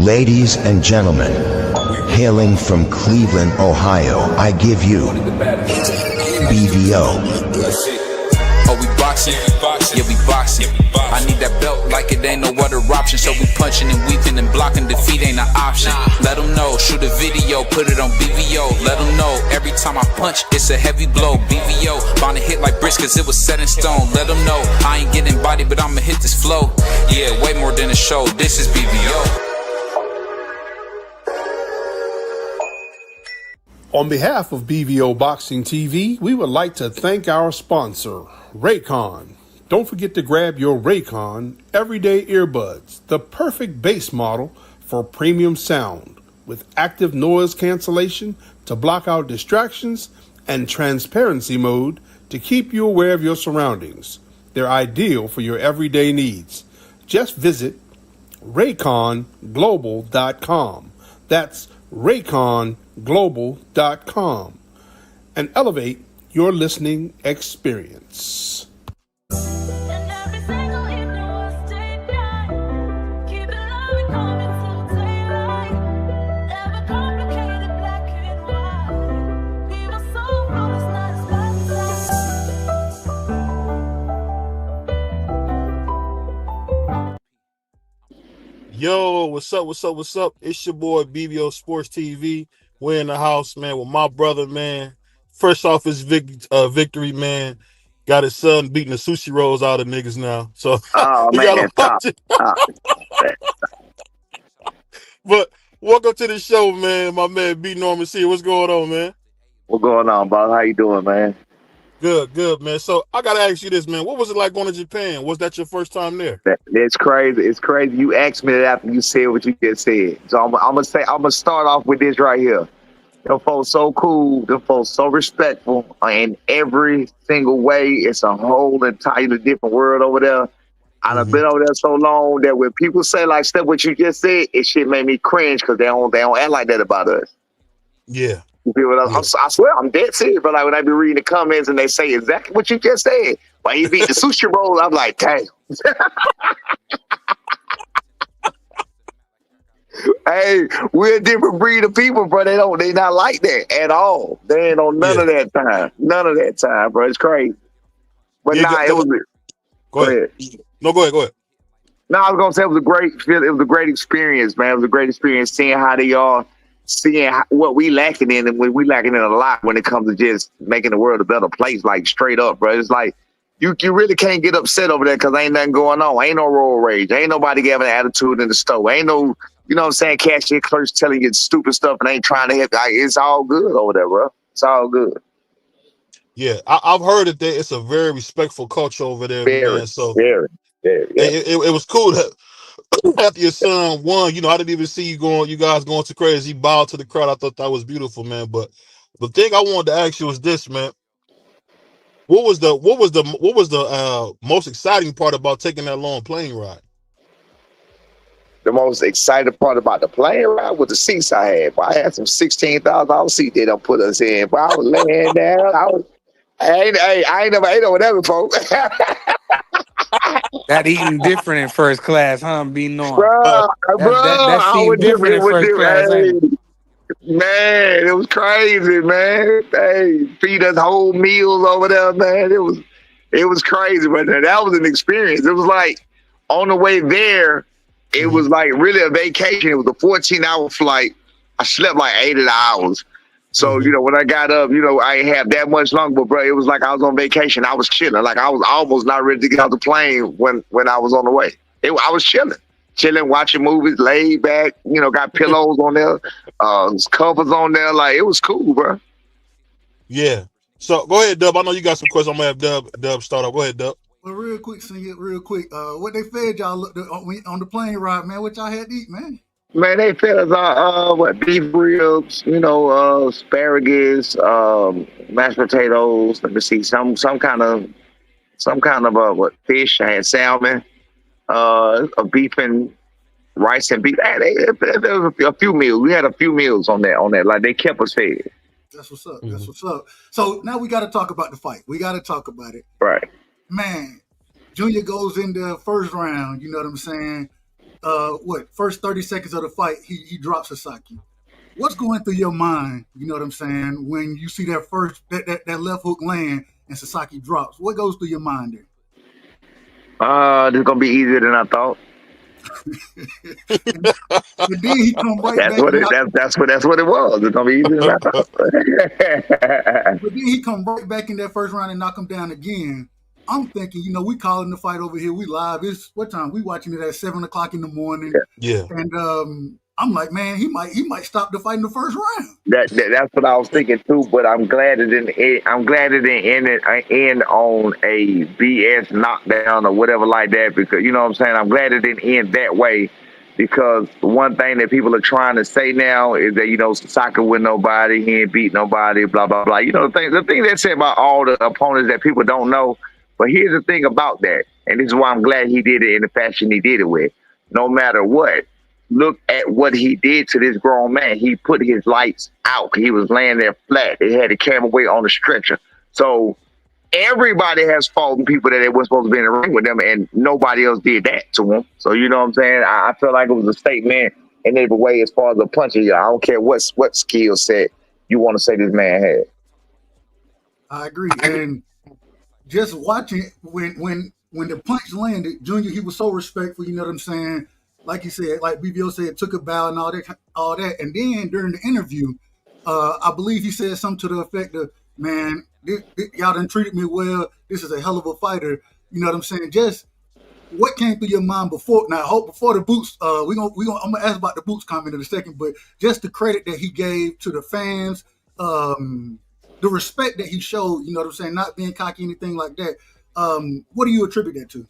Ladies and gentlemen, hailing from Cleveland, Ohio, I give you BVO. Oh, we boxing? Yeah, we boxing. I need that belt like it ain't no other option. So we punching and weaving and blocking. Defeat ain't an option. Let them know, shoot a video, put it on BVO. Let them know, every time I punch, it's a heavy blow. BVO, bound to hit like bricks cause it was set in stone. Let them know, I ain't getting body, but I'ma hit this flow. Yeah, way more than a show, this is BVO. On behalf of BVO Boxing TV, we would like to thank our sponsor, Raycon. Don't forget to grab your Raycon everyday earbuds, the perfect bass model for premium sound, with active noise cancellation to block out distractions and transparency mode to keep you aware of your surroundings. They're ideal for your everyday needs. Just visit rayconglobal.com. That's rayconglobal.com and elevate your listening experience. Yo, what's up? It's your boy BVO Sports TV. We're in the house, man, with my brother, man. Fresh off his victory, man. Got his son beating the sushi rolls out of niggas now. So oh we man, got him watching. But welcome to the show, man. My man B Norman C. What's going on, man? What's going on, boss? How you doing, man? Good, man. So I gotta ask you this, man. What was it like going to Japan? Was that your first time there? It's crazy. It's crazy. You asked me that after you said what you just said. So I'm gonna start off with this right here. Them folks so cool. Them folks so respectful in every single way. It's a whole entirely different world over there. I've been over there so long that when people say like stuff what you just said, it shit made me cringe because they don't act like that about us. Yeah. You feel what I swear, I'm dead serious. But like when I be reading the comments and they say exactly what you just said, why he beat the sushi roll, I'm like, damn. Hey, we're a different breed of people, bro. They not like that at all. They ain't on none of that time. None of that time, bro. It's crazy. But Yeah, it was. Go ahead. No, go ahead. No, I was gonna say it was a great experience, man. It was a great experience seeing how they are, seeing what we lacking in, and we lacking in a lot when it comes to just making the world a better place. Like straight up, bro. It's like you really can't get upset over there because ain't nothing going on. Ain't no road rage. Ain't nobody giving an attitude in the store. Ain't no, you know what I'm saying, cashier clerks telling you stupid stuff and ain't trying to help. Like, it's all good over there, bro. It's all good. Yeah, I've heard that it's a very respectful culture over there, man. So very. It was cool that after your son won, you know, I didn't even see you guys going too crazy. He bowed to the crowd. I thought that was beautiful, man. But the thing I wanted to ask you was this, man. What was the most exciting part about taking that long plane ride? The most exciting part about the plane ride was the seats I had. But I had some $16,000 seat they don't put us in. But I was laying down. I ain't never ate over there before. That eating different in first class, huh? Be knowing. Bro, that seemed different in first class. Man, it was crazy, man. They feed us whole meals over there, man. It was crazy, but that was an experience. It was like on the way there, it was like really a vacation. It was a 14-hour flight. I slept like 8 hours. So, you know, when I got up, you know, I ain't have that much longer, but bro, it was like I was on vacation. I was chilling. Like I was almost not ready to get off the plane when I was on the way. I was chilling, watching movies, laid back, you know, got pillows on there, covers on there. Like, it was cool, bro. Yeah. So go ahead, Dub. I know you got some questions. I'm gonna have Dub start off. Go ahead, Dub. Well, real quick. What they fed y'all on the plane ride, man? What y'all had to eat, man? Man, they fed us beef ribs, you know, asparagus, mashed potatoes. Let me see, some kind of fish. I had salmon, a beef and rice and beef. There was a few meals. We had a few meals on that. Like they kept us fed. That's what's up. That's what's up. So now we got to talk about the fight. We got to talk about it. Right. Man, Junior goes in the first round. You know what I'm saying? first 30 seconds of the fight, he drops Sasaki. What's going through your mind, you know what I'm saying, when you see that first that left hook land and Sasaki drops? What goes through your mind there? This is gonna be easier than I thought. And then he come right That's back. That's what it was. It's gonna be easier than I thought. But then he come right back in that first round and knock him down again. I'm thinking, we calling the fight over here. We live. It's what time? We watching it at 7:00 in the morning. Yeah. And I'm like, man, he might stop the fight in the first round. That's what I was thinking too. But I'm glad it didn't. I'm glad it didn't end on a BS knockdown or whatever like that. Because you know what I'm saying. I'm glad it didn't end that way. Because one thing that people are trying to say now is that Sasaki with nobody, he ain't beat nobody, blah blah blah. The thing they say about all the opponents that people don't know. But here's the thing about that, and this is why I'm glad he did it in the fashion he did it with. No matter what, look at what he did to this grown man. He put his lights out. He was laying there flat. They had the camera weight on the stretcher. So everybody has fought people that they weren't supposed to be in the ring with them, and nobody else did that to him. So you know what I'm saying? I feel like it was a statement in every way as far as the punching. I don't care what skill set you want to say this man had. I agree. And just watching when the punch landed, Junior, he was so respectful, you know what I'm saying? Like you said, like BVO said, took a bow and all that. And then during the interview, I believe he said something to the effect of, man, y'all done treated me well. This is a hell of a fighter. You know what I'm saying? Just what came through your mind before the boots, I'm gonna ask about the boots comment in a second, but just the credit that he gave to the fans, the respect that he showed, you know what I'm saying, not being cocky, anything like that. What do you attribute that to?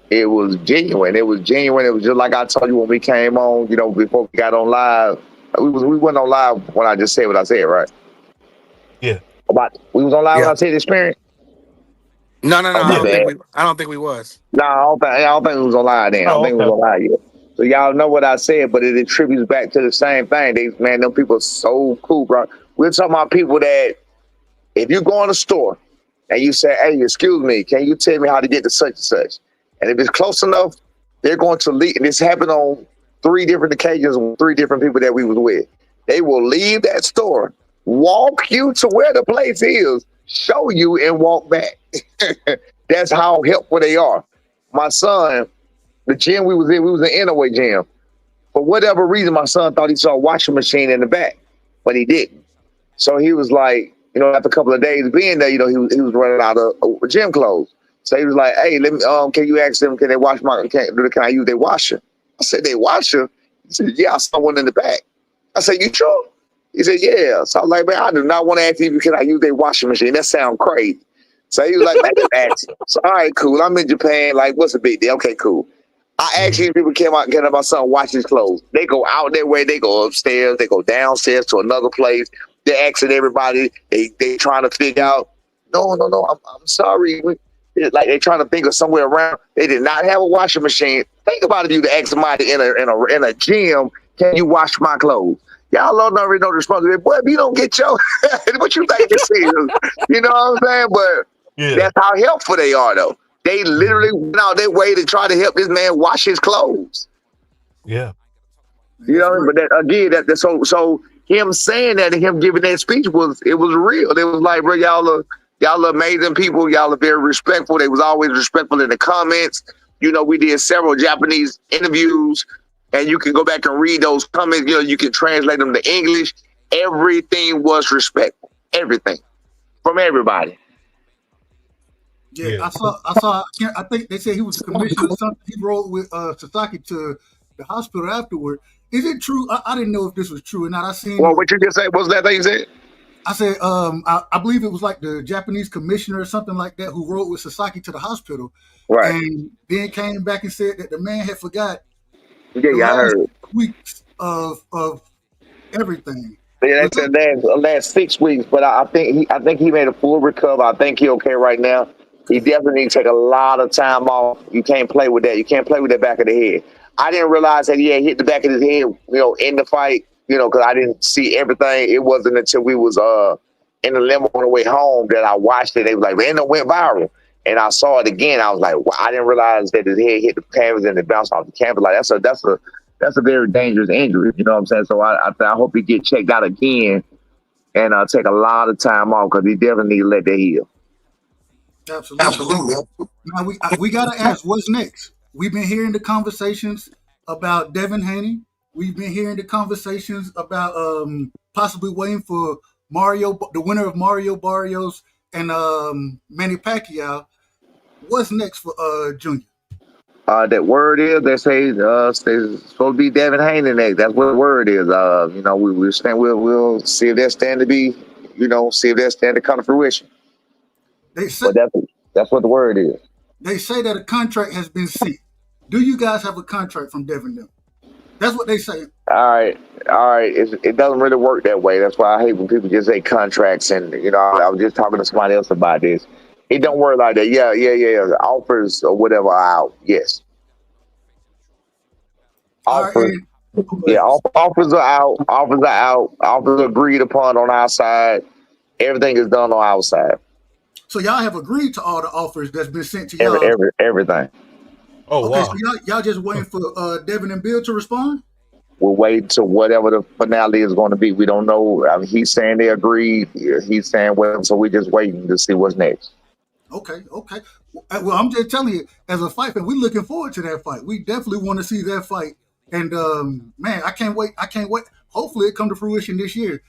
It was genuine. It was just like I told you when we came on, before we got on live. We went on live when I just said what I said, right? Yeah. We was on live when I said the experience? No. I don't think we was. No, I don't think we was on live then. I don't think we was on live yet. So y'all know what I said, but it attributes back to the same thing. Them people are so cool, bro. We're talking about people that if you go in a store and you say, hey, excuse me, can you tell me how to get to such and such? And if it's close enough, they're going to leave. And this happened on 3 different occasions with 3 different people that we was with. They will leave that store, walk you to where the place is, show you, and walk back. That's how helpful they are. My son, the gym we was an Inaway gym. For whatever reason, my son thought he saw a washing machine in the back, but he didn't. So he was like, after a couple of days being there, he was running out of gym clothes. So he was like, hey, let me, can you ask them, can they wash can I use their washer? I said, they washer? He said, yeah, I saw one in the back. I said, you sure? He said, yeah. So I was like, man, I do not want to ask you, can I use their washing machine? That sounds crazy. So he was like, man, just ask. So all right, cool. I'm in Japan. Like, what's the big deal? Okay, cool. I actually, people came out and get my son wash his clothes. They go out their way. They go upstairs. They go downstairs to another place. They're asking everybody. They trying to figure out. No. I'm sorry. Like they trying to think of somewhere around. They did not have a washing machine. Think about if you ask somebody in a gym, can you wash my clothes? Y'all already know the responsibility. Boy, if you don't get your, what you think this is? You know what I'm saying? But that's how helpful they are, though. They literally went out their way to try to help this man wash his clothes. Yeah. You know, but so him saying that and him giving that speech it was real. It was like, bro, y'all are amazing people. Y'all are very respectful. They was always respectful in the comments. We did several Japanese interviews, and you can go back and read those comments. You can translate them to English. Everything was respectful. Everything from everybody. Yeah, I saw. I think they said he was the commissioner or something. He rode with Sasaki to the hospital afterward. Is it true? I didn't know if this was true or not. I seen. Well, what you just said? What's that thing you said? I said, I believe it was like the Japanese commissioner or something like that who rode with Sasaki to the hospital, right? And then came back and said that the man had forgot. Yeah, I heard weeks of everything. Yeah, that's the last 6 weeks. But I think he made a full recovery. I think he's okay right now. He definitely needs to take a lot of time off. You can't play with that. You can't play with the back of the head. I didn't realize that he had hit the back of his head, in the fight, because I didn't see everything. It wasn't until we was in the limo on the way home that I watched it. They was like, man, it went viral. and I saw it again. I was like, wow, I didn't realize that his head hit the canvas and it bounced off the canvas. Like that's a very dangerous injury. You know what I'm saying? So I hope he get checked out again and take a lot of time off because he definitely need to let that heal. Absolutely. Now we gotta ask, what's next? We've been hearing the conversations about Devin Haney. We've been hearing the conversations about possibly waiting for Mario, the winner of Mario Barrios and Manny Pacquiao. What's next for Junior? That word is they say it's supposed to be Devin Haney next. That's what the word is. We'll see if that stand to be, see if that stand to come to fruition. But that's what the word is. They say that a contract has been sent. Do you guys have a contract from Devin Dem? That's what they say. All right. It doesn't really work that way. That's why I hate when people just say contracts. And I was just talking to somebody else about this. It don't work like that. Yeah. The offers or whatever are out. Yes. Offers. Yeah, offers are out. Offers are out. Offers are agreed upon on our side. Everything is done on our side. So y'all have agreed to all the offers that's been sent to y'all. Everything. Oh, okay, wow. So y'all just waiting for Devin and Bill to respond? We're waiting to whatever the finale is going to be. We don't know. I mean, he's saying they agreed. He's saying well, so we're just waiting to see what's next. Okay. Well, I'm just telling you, as a fight fan, we're looking forward to that fight. We definitely want to see that fight. And man, I can't wait. Hopefully it come to fruition this year.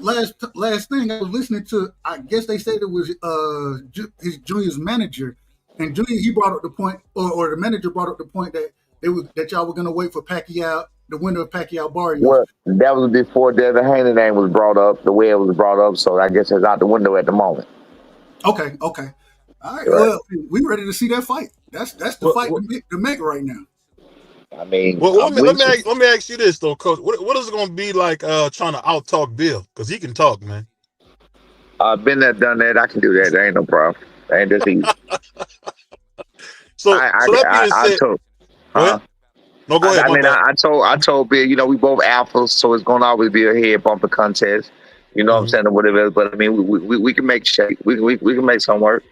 Last thing I was listening to, I guess they said it was his Junior's manager, and Junior he brought up the point, or the manager brought up the point that y'all were going to wait for Pacquiao, the winner of Pacquiao Barrios. Well, that was before Devin Haney name was brought up, the way it was brought up. So I guess it's out the window at the moment. Okay. All right. Well, we ready to see that fight. That's the fight to make right now. I mean, let me ask you this though, Coach. What is it going to be like trying to out talk Bill? Because he can talk, man. I've been there, done that. I can do that. There ain't no problem. Ain't just easy. So that being said, no, go ahead. I told Bill, we both alphas, so it's going to always be a head bumper contest. You know what I'm saying, or whatever. But I mean, we can make shape. We can make something work.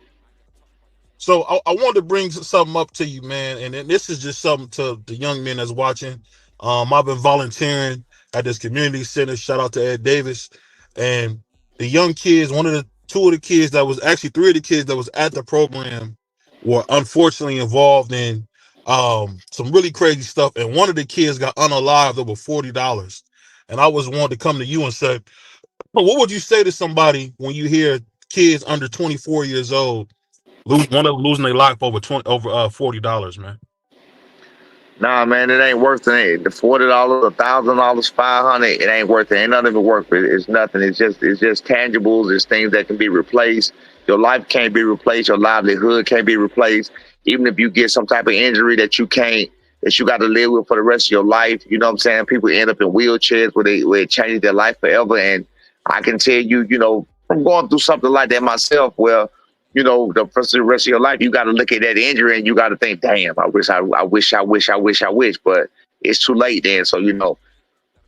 So I wanted to bring something up to you, man, and this is just something to the young men that's watching. I've been volunteering at this community center. Shout out to Ed Davis and the young kids. Three of the kids that was at the program were unfortunately involved in some really crazy stuff, and one of the kids got unalived over $40. And I was wanting to come to you and say, what would you say to somebody when you hear kids under 24 years old losing their life over $40, man? Nah, man, it ain't worth it. The $40, $1,000, $500, it ain't worth it. Ain't nothing worth it. It's nothing. It's just tangibles. It's things that can be replaced. Your life can't be replaced. Your livelihood can't be replaced. Even if you get some type of injury that you got to live with for the rest of your life. You know what I'm saying? People end up in wheelchairs where it changes their life forever. And I can tell you, from going through something like that myself, where the rest of your life, you got to look at that injury and you got to think, damn, I wish, but it's too late then. So,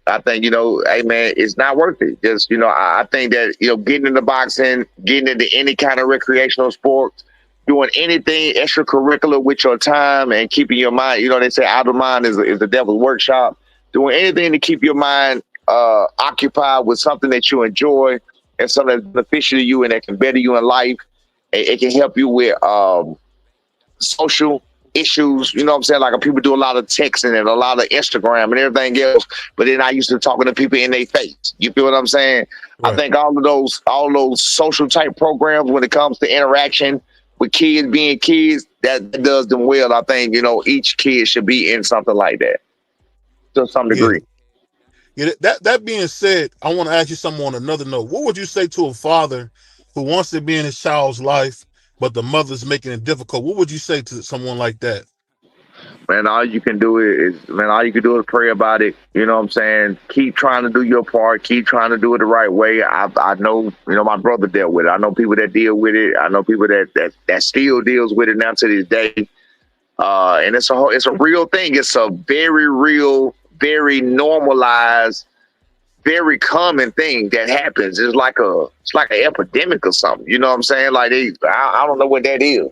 I think, hey man, it's not worth it. Just, I think that, getting into boxing, getting into any kind of recreational sports, doing anything extracurricular with your time and keeping your mind, they say out of mind is the devil's workshop. Doing anything to keep your mind occupied with something that you enjoy and something that's beneficial to you and that can better you in life. It can help you with social issues, you know what I'm saying? Like people do a lot of texting and a lot of Instagram and everything else, but then I used to talking to people in their face. You feel what I'm saying? Right. I think all those social type programs when it comes to interaction with kids being kids, that does them well. I think, each kid should be in something like that to some degree. Yeah, that being said, I want to ask you something on another note. What would you say to a father who wants to be in his child's life, but the mother's making it difficult? What would you say to someone like that? Man, all you can do is pray about it. You know what I'm saying? Keep trying to do your part. Keep trying to do it the right way. I know, my brother dealt with it. I know people that deal with it. I know people that still deals with it now to this day. And it's a real thing. It's a very real, very normalized very common thing that happens. It's like an epidemic or something. You know what I'm saying? Like I don't know what that is.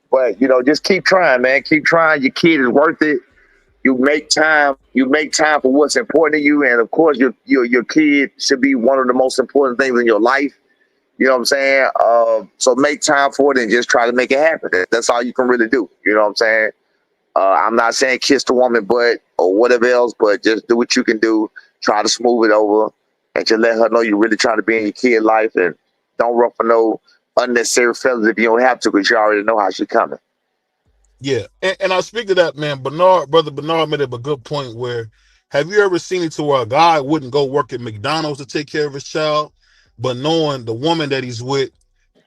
But just keep trying, man. Keep trying. Your kid is worth it. You make time. You make time for what's important to you, and of course, your kid should be one of the most important things in your life. You know what I'm saying? So make time for it and just try to make it happen. That's all you can really do. You know what I'm saying? I'm not saying kiss the woman butt or whatever else, but just do what you can do. Try to smooth it over and just let her know you're really trying to be in your kid's life, and don't run for no unnecessary feelings if you don't have to, because you already know how she's coming. Yeah, and I speak to that, man. Brother Bernard made up a good point. Where have you ever seen it to where a guy wouldn't go work at McDonald's to take care of his child, but knowing the woman that he's with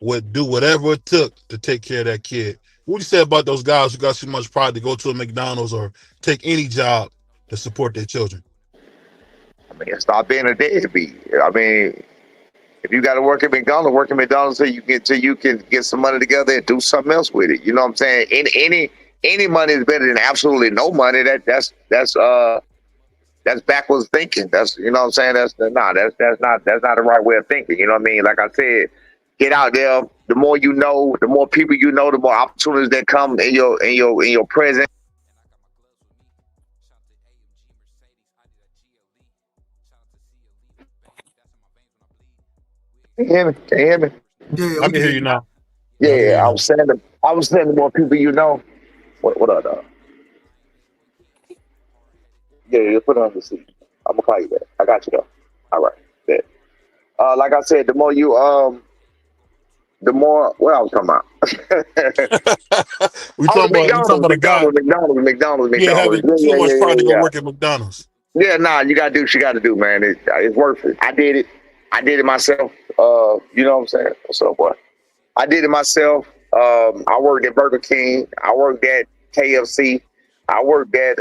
would do whatever it took to take care of that kid? What do you say about those guys who got so much pride to go to a McDonald's or take any job to support their children? I mean, stop being a deadbeat. I mean, if you got to work at McDonald's till you can get some money together and do something else with it. You know what I'm saying? Any money is better than absolutely no money. That's backwards thinking. That's, you know what I'm saying? That's not the right way of thinking. You know what I mean? Like I said, get out there. The more you know, the more people you know, the more opportunities that come in your present. Can you hear me? Yeah, I we can can hear hear you you. now. Yeah, I was saying the more people you know. What up, dog? Yeah, you put it on the seat. I'm gonna call you back. I got you though. All right. Bet. Like I said, the more what I was talking about. we Oh, talking about a guy, McDonald's. having so much pride to go work at McDonald's. Yeah, nah, you gotta do what you gotta do, man. It's worth it. I did it myself. You know what I'm saying? What's up, boy? I did it myself. I worked at Burger King. I worked at KFC. I worked at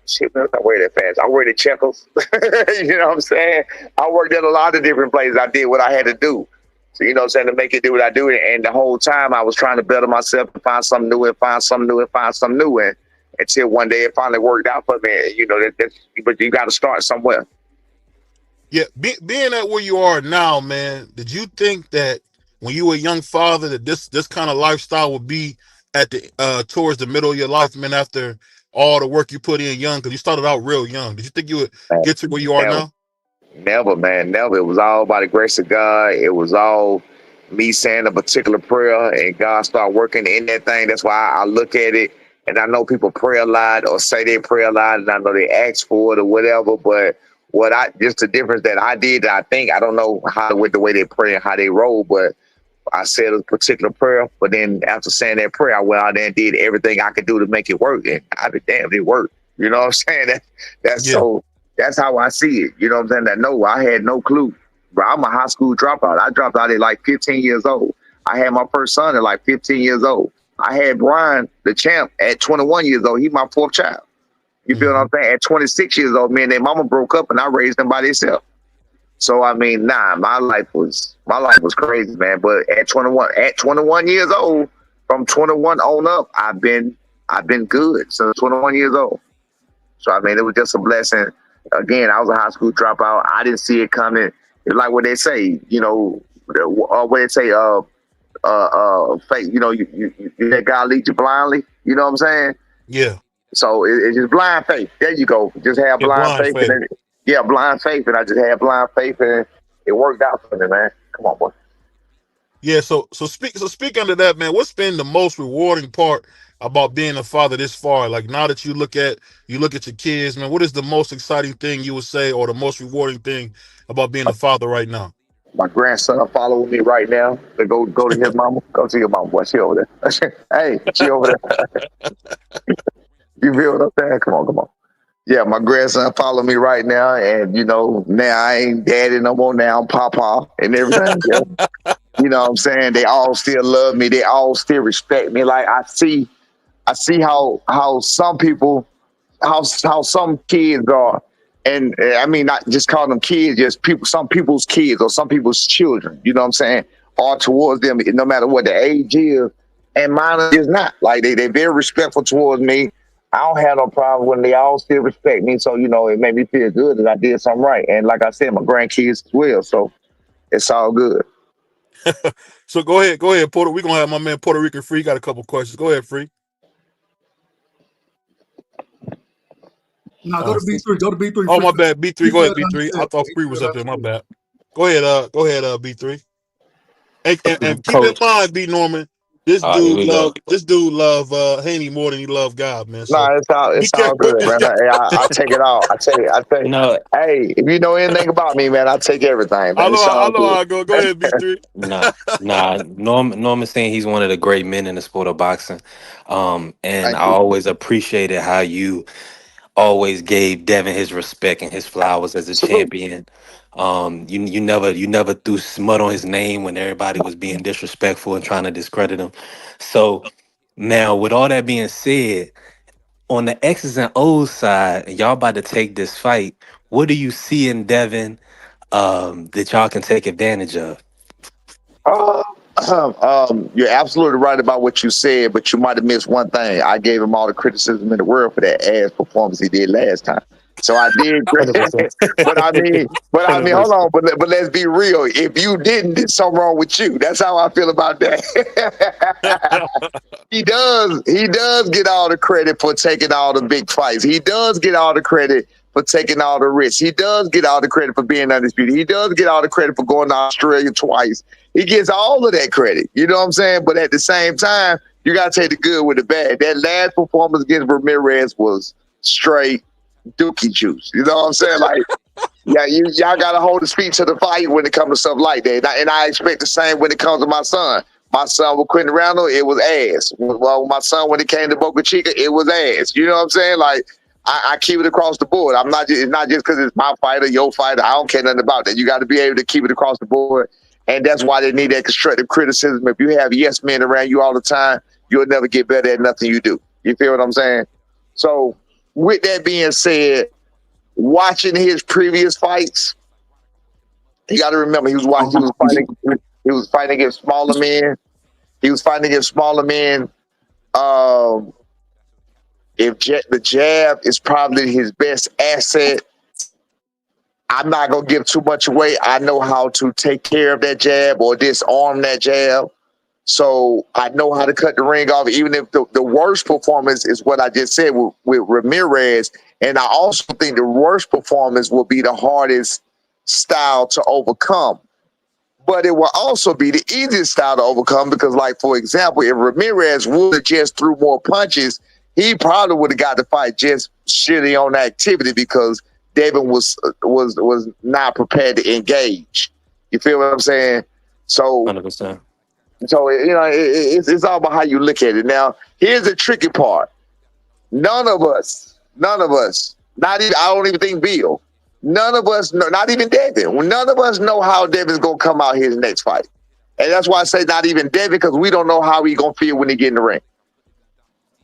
shit, man, I worked that fast. I worked at Checkers. You know what I'm saying? I worked at a lot of different places. I did what I had to do. So, you know what I'm saying, to make it do what I do. And the whole time I was trying to better myself and find something new and find something new and find something new. And until one day it finally worked out for me. You know, but you got to start somewhere. Yeah, being at where you are now, man, did you think that when you were a young father that this kind of lifestyle would be at the towards the middle of your life, man, after all the work you put in young? Because you started out real young. Did you think you would get to where you are now? Never, man, never. It was all by the grace of God. It was all me saying a particular prayer, and God started working in that thing. That's why I look at it, and I know people pray a lot or say they pray a lot, and I know they ask for it or whatever. But just the difference that I did, I think, I don't know how with the way they pray and how they roll, but I said a particular prayer. But then after saying that prayer, I went out there and did everything I could do to make it work, and I be damned, it worked. You know what I'm saying? That's Yeah. so. That's how I see it. You know what I'm saying? I had no clue. Bro, I'm a high school dropout. I dropped out at like 15 years old. I had my first son at like 15 years old. I had Brian, the champ, at 21 years old. He's my fourth child. You feel what I'm saying? At 26 years old, me and their mama broke up and I raised them by themselves. So I mean, my life was crazy, man. But at 21 years old, from 21 on up, I've been good since 21 years old. So I mean, it was just a blessing. Again, I was a high school dropout. I didn't see it coming. It's like what they say, you know, what they say, faith, you know, you let God lead you blindly. You know what I'm saying? Yeah. So it's just blind faith. There you go. Just have blind faith. Blind faith. And I just had blind faith, and it worked out for me, man. Come on, boy. Yeah, so speak under that, man. What's been the most rewarding part about being a father this far? Like, now that you look at your kids, man, what is the most exciting thing you would say, or the most rewarding thing about being a father right now? My grandson following me right now. To go to his mama. Go to your mama, boy. She over there. Hey, she over there. You feel what I'm saying? Come on. Yeah, my grandson follow me right now, and you know, now I ain't daddy no more. Now I'm papa and everything. Yeah. You know what I'm saying? They all still love me. They all still respect me. Like I see how some people, how some kids are, and I mean not just call them kids, just people. Some people's kids or some people's children. You know what I'm saying? Are towards them, no matter what the age is. And mine is not. Like they're very respectful towards me. I don't have no problem when they all still respect me. So, it made me feel good that I did something right. And like I said, my grandkids as well. So it's all good. So go ahead, Puerto. We're gonna have my man Puerto Rican Free got a couple questions. Go ahead, Free. No, go to B3. Go to B3. Oh, my bad. B3. Go ahead, Got B3. I understood. thought Free was up there. My bad. Go ahead, B3. And keep in Coach. mind, B Norman, this All right, here dude we go. love Haney more than he love God, man. So No, be it's all careful with good, this man. guy. I take it all. I tell you. No, Hey, if you know anything about me, man, I take everything, I man. know It's all how good. I go. Go ahead, B3. nah. Norman's saying he's one of the great men in the sport of boxing. And Thank I you. always appreciated how you always gave Devin his respect and his flowers as a Salute. champion. You never threw smut on his name when everybody was being disrespectful and trying to discredit him. So now, with all that being said, on the X's and O's side, and y'all about to take this fight, what do you see in Devin that y'all can take advantage of? Uh, you're absolutely right about what you said, but you might have missed one thing. I gave him all the criticism in the world for that ass performance he did last time. So I did great. 100%. Hold 100%. on, but let's be real. If you didn't, there's something wrong with you. That's how I feel about that. He does get all the credit for taking all the big fights. He does get all the credit for taking all the risks. He does get all the credit for being undisputed. He does get all the credit for going to Australia twice. He gets all of that credit. You know what I'm saying? But at the same time, you got to take the good with the bad. That last performance against Ramirez was straight dookie juice. You know what I'm saying? Like, yeah, y'all got to hold the speed to the fight when it comes to stuff like that. And I expect the same when it comes to my son. My son with Quentin Randall, it was ass. Well, my son, when it came to Boca Chica, it was ass. You know what I'm saying? Like, I keep it across the board. It's not just because it's my fighter, your fighter. I don't care nothing about that. You got to be able to keep it across the board. And that's why they need that constructive criticism. If you have yes men around you all the time, you'll never get better at nothing you do. You feel what I'm saying? So, with that being said, watching his previous fights, you got to remember he was fighting against smaller men. He was fighting against smaller men. The jab is probably his best asset, I'm not gonna give too much away. I know how to take care of that jab or disarm that jab. So I know how to cut the ring off, even if the worst performance is what I just said with Ramirez. And I also think the worst performance will be the hardest style to overcome. But it will also be the easiest style to overcome because, like, for example, if Ramirez would have just threw more punches, he probably would have got the fight just shitty on activity because Devin was not prepared to engage. You feel what I'm saying? So 100%. it's all about how you look at it. Now, here's the tricky part. None of us, not even, I don't even think Bill, none of us know, not even Devin, none of us know how Devin's going to come out his next fight. And that's why I say not even Devin, because we don't know how he's going to feel when he get in the ring.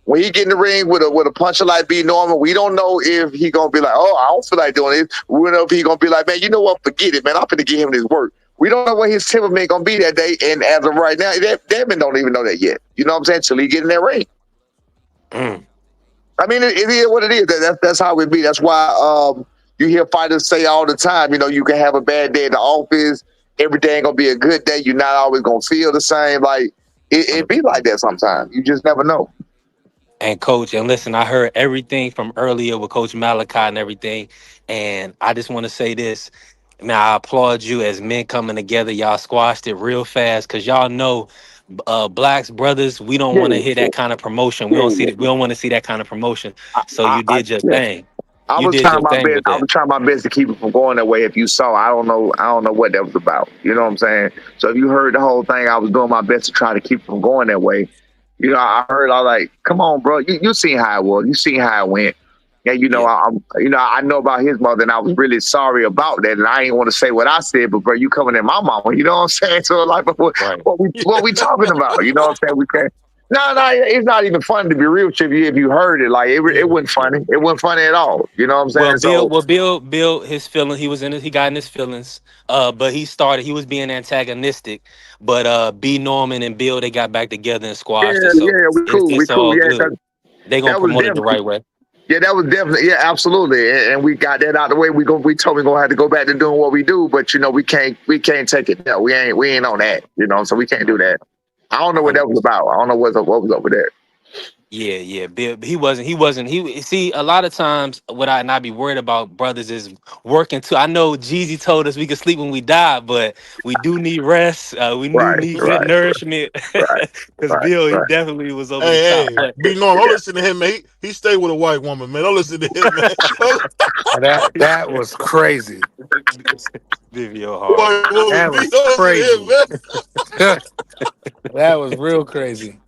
When he get in the ring with a puncher like B Norman, we don't know if he going to be like, oh, I don't feel like doing it. We don't know if he going to be like, man, you know what, forget it, man. I'm going to give him this work. We don't know what his temperament going to be that day. And as of right now, Devin don't even know that yet. You know what I'm saying? Till he get in that ring. Mm. I mean, it is what it is. That's how it be. That's why you hear fighters say all the time, you can have a bad day in the office. Every day ain't going to be a good day. You're not always going to feel the same. Like, it be like that sometimes. You just never know. And Coach, and listen, I heard everything from earlier with Coach Malachi and everything. And I just want to say this. Now, I applaud you as men coming together. Y'all squashed it real fast because y'all know blacks, brothers, we don't Yeah, want to hear that kind of promotion. We yeah, don't see yeah. that. We don't want to see that kind of promotion. So I, you I, did your yeah. thing. I You was did trying your my thing best. with I that. was trying my best to keep it from going that way. If you saw, I don't know what that was about. You know what I'm saying? So if you heard the whole thing, I was doing my best to try to keep it from going that way. I heard I was like, come on, bro. You seen how it was. You seen how it went. Yeah, Yeah. I know about his mother, and I was really sorry about that. And I ain't want to say what I said, but bro, you coming in my mama. You know what I'm saying? So like, Right. what we talking about? You know what I'm saying? We can't. No, it's not even funny to be real with you if you heard it. Like it wasn't funny. It wasn't funny at all. You know what I'm Well, saying? So Bill, his feeling. He got in his feelings. But he was being antagonistic. But B Norman and Bill, they got back together and yeah, squashed it. So yeah, we it's cool. it's all Yeah, good. they gonna That was promote it the definitely. right way. Yeah, that was definitely, yeah, absolutely, and we got that out the way. We told we gonna have to go back to doing what we do, but we can't take it there. We ain't on that, so we can't do that. I don't know what that was 100%. about. I don't know what was up with that. Yeah. Bill, he see a lot of times what I not be worried about brothers is working too. I know Jeezy told us we can sleep when we die, but we do need rest. We do Right, need good right, nourishment. right, Because right, Bill, he right. definitely was over the top. Hey, But be normal. Don't listen to him, man. He stayed with a white woman, man. Don't listen to him, man. That was crazy. BVO hard. White woman, That be was don't listen to him, crazy. man. That was real crazy.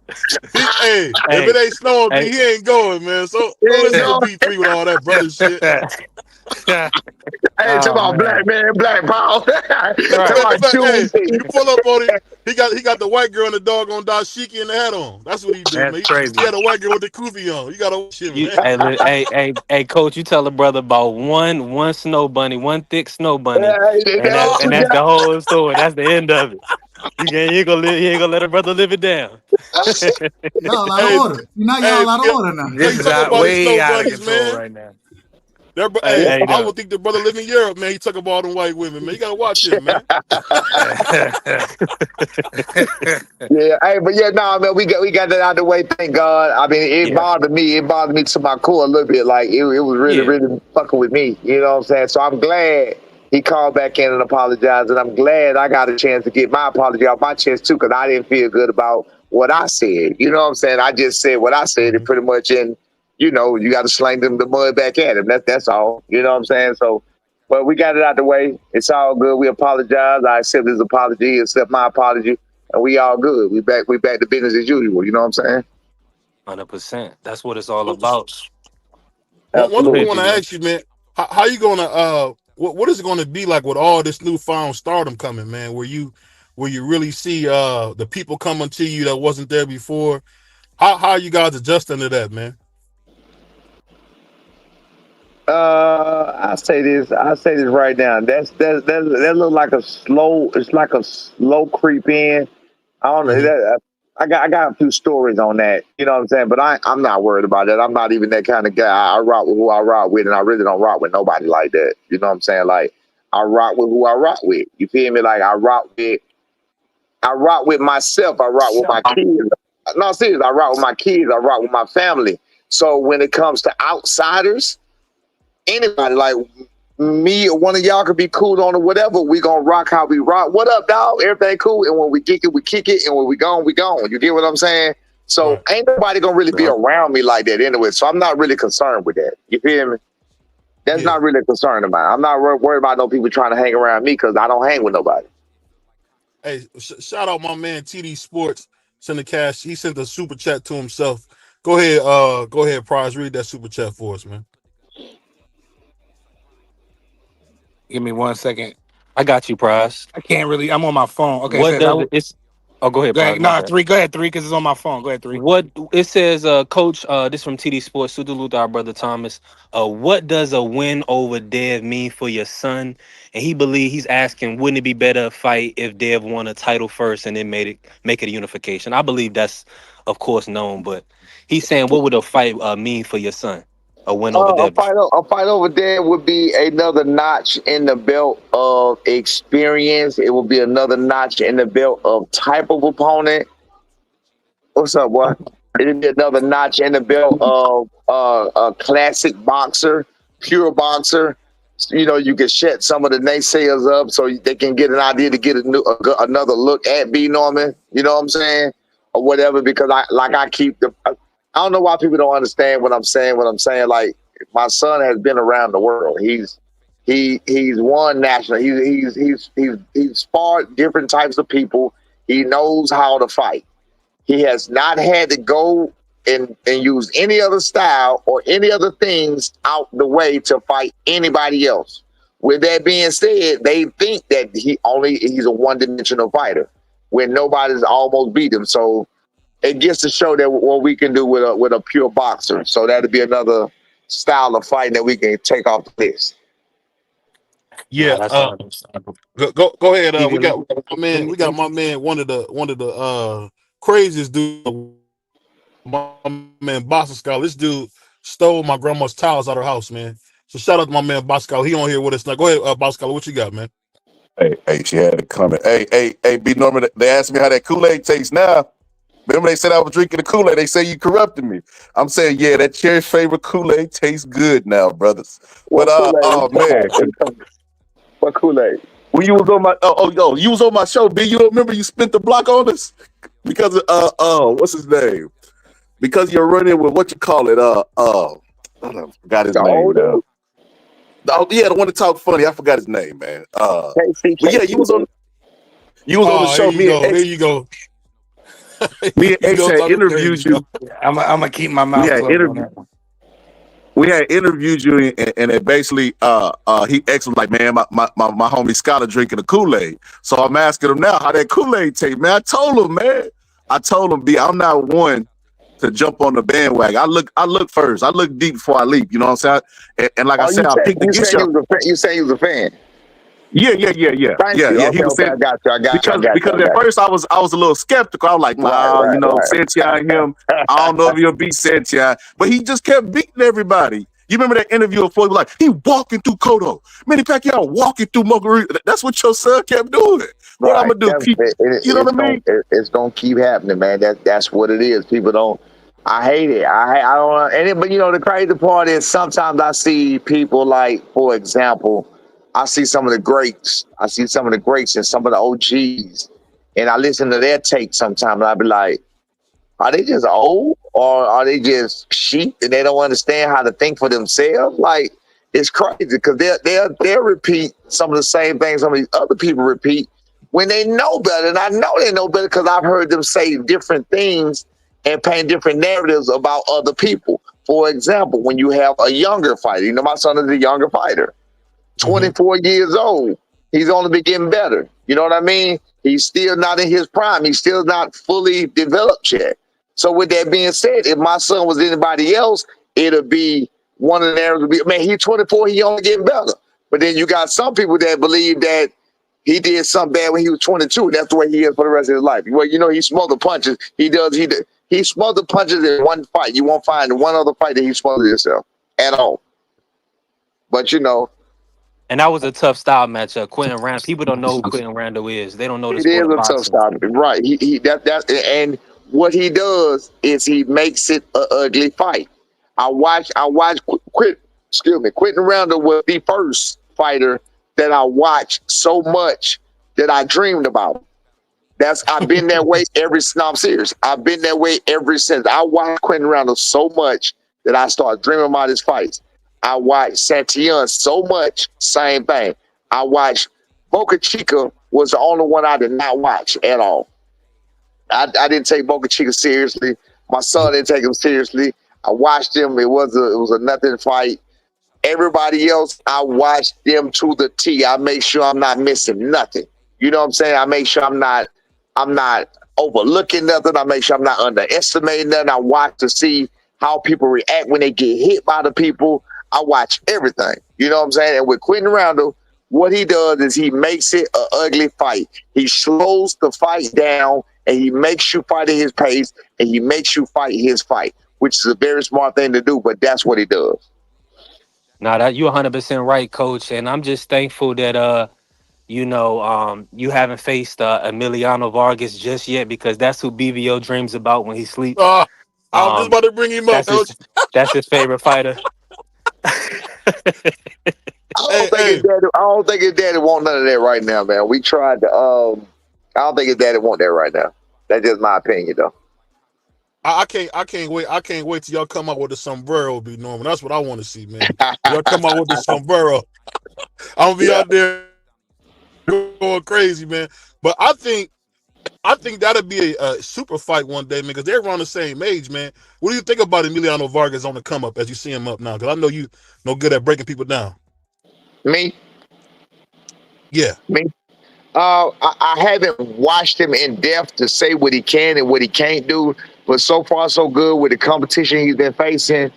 Hey, if Hey, it ain't snowing, B, hey, he ain't going, man. So There don't you listen to go. B3 with all that brother shit. Hey, talk Oh about black man. man, black power. Talk Right. about Hey, Tuesday. you pull up on him. He got the white girl and the dog on dashiki and the hat on. That's what he do, That's man. He crazy. had a white girl with the kufi on. You gotta watch him, you, man. hey, coach, you tell a brother about one snow bunny, one thick snow bunny, and That's all we that's got. the whole story. That's the end of it. He ain't gonna let a brother live it down. Y'all out of Hey, order. Now hey, y'all out of yeah, order now. This you is talk out about these way snow out of bunnies, control man. right now. Hey, Hey, hey, I no. would think the brother live in Europe, man. He talk about all them white women, man. You gotta watch him, man. Yeah, hey, but yeah, no, man, we got that out the way. Thank God. I mean, it Yeah, bothered me. It bothered me to my core a little bit. Like it was really, yeah. really fucking with me. You know what I'm saying? So I'm glad he called back in and apologized, and I'm glad I got a chance to get my apology off my chest too, because I didn't feel good about what I said. You know what I'm saying? I just said what I said, and Mhm. pretty much, and you got to sling them the mud back at him. That's all. You know what I'm saying? So. But we got it out the way. It's all good. We apologize. I accept his apology, accept my apology, and we all good. We back to business as usual. You know what I'm saying? 100%. That's what it's all about. One Go thing I Absolutely. ahead, want to BVO. ask you, man, how you gonna what is it gonna be like with all this newfound stardom coming, man? Where you really see the people coming to you that wasn't there before? How are you guys adjusting to that, man? I say this right now. That look like a slow. It's like a slow creep in. I don't know. Hmm. I got a few stories on that. You know what I'm saying? But I'm not worried about that. I'm not even that kind of guy. I rock with who I rock with, and I really don't rock with nobody like that. You know what I'm saying? Like I rock with who I rock with. You feel me? Like I rock with myself. I rock with my kids. No, seriously, I rock with my kids. I rock with my family. So when it comes to outsiders, anybody like me or one of y'all could be cool on or whatever, we gonna rock how we rock. What up, dog? Everything cool. And when we kick it, we kick it. And when we gone, we gone. You get what I'm saying? So Right. ain't nobody gonna really be Yup. around me like that anyway. So I'm not really concerned with that. You feel me? That's Yeah. not really a concern of mine. I'm not worried about no people trying to hang around me because I don't hang with nobody. Hey, shout out my man TD Sports. Send the cash. He sent a super chat to himself. Go ahead, Prize. Read that super chat for us, man. Give me 1 second. I got you, Prize. I can't really. I'm on my phone. Okay, it What says I. does it? It's. Oh, go ahead, Go Prize. ahead. My No, bad. three. Go ahead, three, because it's on my phone. Go ahead, three. What it says, Coach. This from TD Sports. Salute our brother Thomas. What does a win over Dev mean for your son? And he's asking, wouldn't it be better fight if Dev won a title first and then make it a unification? I believe that's, of course, known, but he's saying, what would a fight mean for your son? A win over A Dev. fight, a fight over there would be another notch in the belt of experience. It will be another notch in the belt of type of opponent. What's up, boy? It'll be another notch in the belt of a classic boxer, pure boxer. You can shut some of the naysayers up so they can get an idea to get another look at B Norman. You know what I'm saying, or whatever. Because I keep the. I don't know why people don't understand what I'm saying. What I'm saying, like my son has been around the world. He's won national. He's fought different types of people. He knows how to fight. He has not had to go and use any other style or any other things out the way to fight anybody else. With that being said, they think that he's a one-dimensional fighter when nobody's almost beat him. So it gets to show that what we can do with a pure boxer. So that'd be another style of fighting that we can take off the list. Nah, Yeah. that's understandable. Go ahead. We BVO, got my man. let We got me my man. One of the craziest dudes. my man Bosco. This dude stole my grandma's towels out of her house, man. So shout out to my man Bosco. He on here with us now. Go ahead, Bosco. What you got, man? Hey, she had to come in. Hey, B Norman, they asked me how that Kool-Aid tastes now. Remember they said I was drinking the Kool-Aid. They say you corrupted me. I'm saying, yeah, that cherry favorite Kool-Aid tastes good now, brothers. What But Kool-Aid? oh man, What Kool-Aid? when you was on my you was on my show, B. You remember you spent the block on us because of what's his name? Because you're running with what you call it, I forgot his The name old now. dude? Oh, yeah, the one that talked funny. I forgot his name, man. KC, But yeah, you was on the Oh, here show. you go. Here you go. Me and You X go had talking interviewed crazy. you. I'm gonna keep my We mouth had closed on interviewed. that one. We had interviewed you, and it basically, he X was like, man, my homie Scholar drinking the Kool-Aid. So I'm asking him now how that Kool-Aid taste, man. I told him, B, I'm not one to jump on the bandwagon. I look first. I look deep before I leap. You know what I'm saying? And like I Oh, said, I picked the you gift say shop. you say you was a fan. Yeah. Thank you. He Okay, was okay, saying I got you. I got you. because at first I was a little skeptical. I was like, nah, you know, Santia and him. I don't know if he'll beat Santia, but he just kept beating everybody. You remember that interview before? He was like, he walking through Kodo. Manny Pacquiao walking through Margarita. That's what your son kept doing. What I'm Right. gonna do? You know what I mean? It's gonna keep happening, man. That's what it is. People don't. I hate it. I don't. But you know, the crazy part is sometimes I see people like, for example, I see some of the greats. I see some of the greats and some of the OGs, and I listen to their take sometimes. And I be like, are they just old or are they just sheep and they don't understand how to think for themselves? Like, it's crazy because they'll repeat some of the same things some of these other people repeat when they know better. And I know they know better because I've heard them say different things and paint different narratives about other people. For example, when you have a younger fighter, you know, my son is a younger fighter, 24 years old. He's only been getting better. You know what I mean? He's still not in his prime. He's still not fully developed yet. So with that being said, if my son was anybody else, it'll be one of the narratives would be, man, he's 24, he only getting better. But then you got some people that believe that he did something bad when he was 22, and that's the way he is for the rest of his life. Well, you know, he smothered punches. He smothered punches in one fight. You won't find one other fight that he smothered himself at all. But you know, And that was a tough style matchup. Quentin Randall. People don't know who Quentin Randall is. They don't know the it is sport of a tough boxing. stop, right? And what he does is he makes it an ugly fight. I watched Quentin Randall was the first fighter that I watched so much that I dreamed about. I've been that way I'm serious. I've been that way ever since. I watched Quentin Randall so much that I started dreaming about his fights. I watched Santillan so much, same thing. I watched Boca Chica was the only one I did not watch at all. I didn't take Boca Chica seriously. My son didn't take him seriously. I watched him. It was a nothing fight. Everybody else, I watched them to the T. I make sure I'm not missing nothing. You know what I'm saying? I make sure I'm not overlooking nothing. I make sure I'm not underestimating nothing. I watch to see how people react when they get hit by the people. I watch everything. You know what I'm saying? And with Quentin Randall, what he does is he makes it an ugly fight. He slows the fight down and he makes you fight at his pace and he makes you fight his fight, which is a very smart thing to do, but that's what he does. Now that you're 100% right, Coach, and I'm just thankful that you haven't faced Emiliano Vargas just yet because that's who BVO dreams about when he sleeps. I was just Um, about to bring him up, that's Coach. his favorite fighter. I don't think his daddy want none of that right now, man. We tried to I don't think his daddy want that right now. That's just my opinion though. I can't wait. I can't wait till y'all come out with the sombrero, be Norman. That's what I want to see, man. Y'all come out with the sombrero. I'm gonna be out there going crazy, man. But I think that'll be a super fight one day, man, because they're around the same age, man. What do you think about Emiliano Vargas on the come up as you see him up now? Because I know you no good at breaking people down. Me? Yeah. Me? I haven't watched him in depth to say what he can and what he can't do, but so far so good with the competition he's been facing.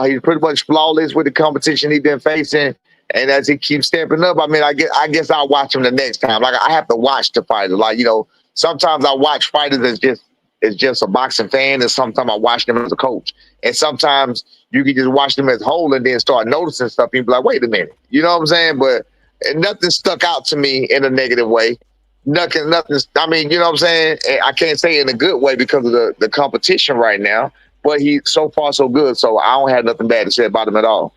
He's pretty much flawless with the competition he's been facing, and as he keeps stepping up, I mean, I guess I'll watch him the next time. Like I have to watch the fighter. Like sometimes I watch fighters as just as just a boxing fan, and sometimes I watch them as a coach. And sometimes you can just watch them as a whole and then start noticing stuff. And be like, wait a minute, you know what I'm saying? But nothing stuck out to me in a negative way. Nothing. I mean, you know what I'm saying? I can't say in a good way because of the competition right now. But he so far so good. So I don't have nothing bad to say about him at all.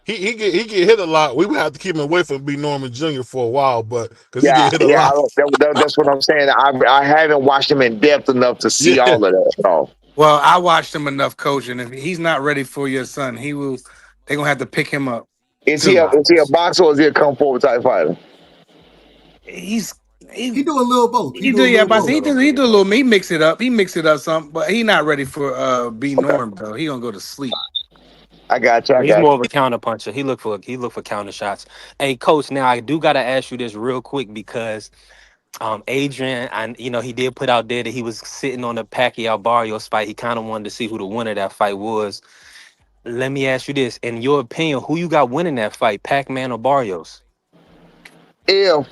He get hit a lot. We would have to keep him away from B. Norman Jr. for a while, but because he Yeah, get hit a lot. that's what I'm saying. I haven't watched him in depth enough to see Yeah. all of that at all. Well, I watched him enough, coach, and if he's not ready for your son, he will. They're gonna have to pick him up. Is he a boxer or is he a come forward type fighter? He do a little both. He do, yeah, but he do a little. He mix it up. He mix it up some, but he not ready for B Norm though. He gonna go to sleep. I got you. He's more of a counter puncher. He look for counter shots. Hey, coach. Now I do gotta ask you this real quick because Adrian, and he did put out there that he was sitting on the Pacquiao Barrios fight. He kind of wanted to see who the winner of that fight was. Let me ask you this: in your opinion, who you got winning that fight, Pac-Man or Barrios? If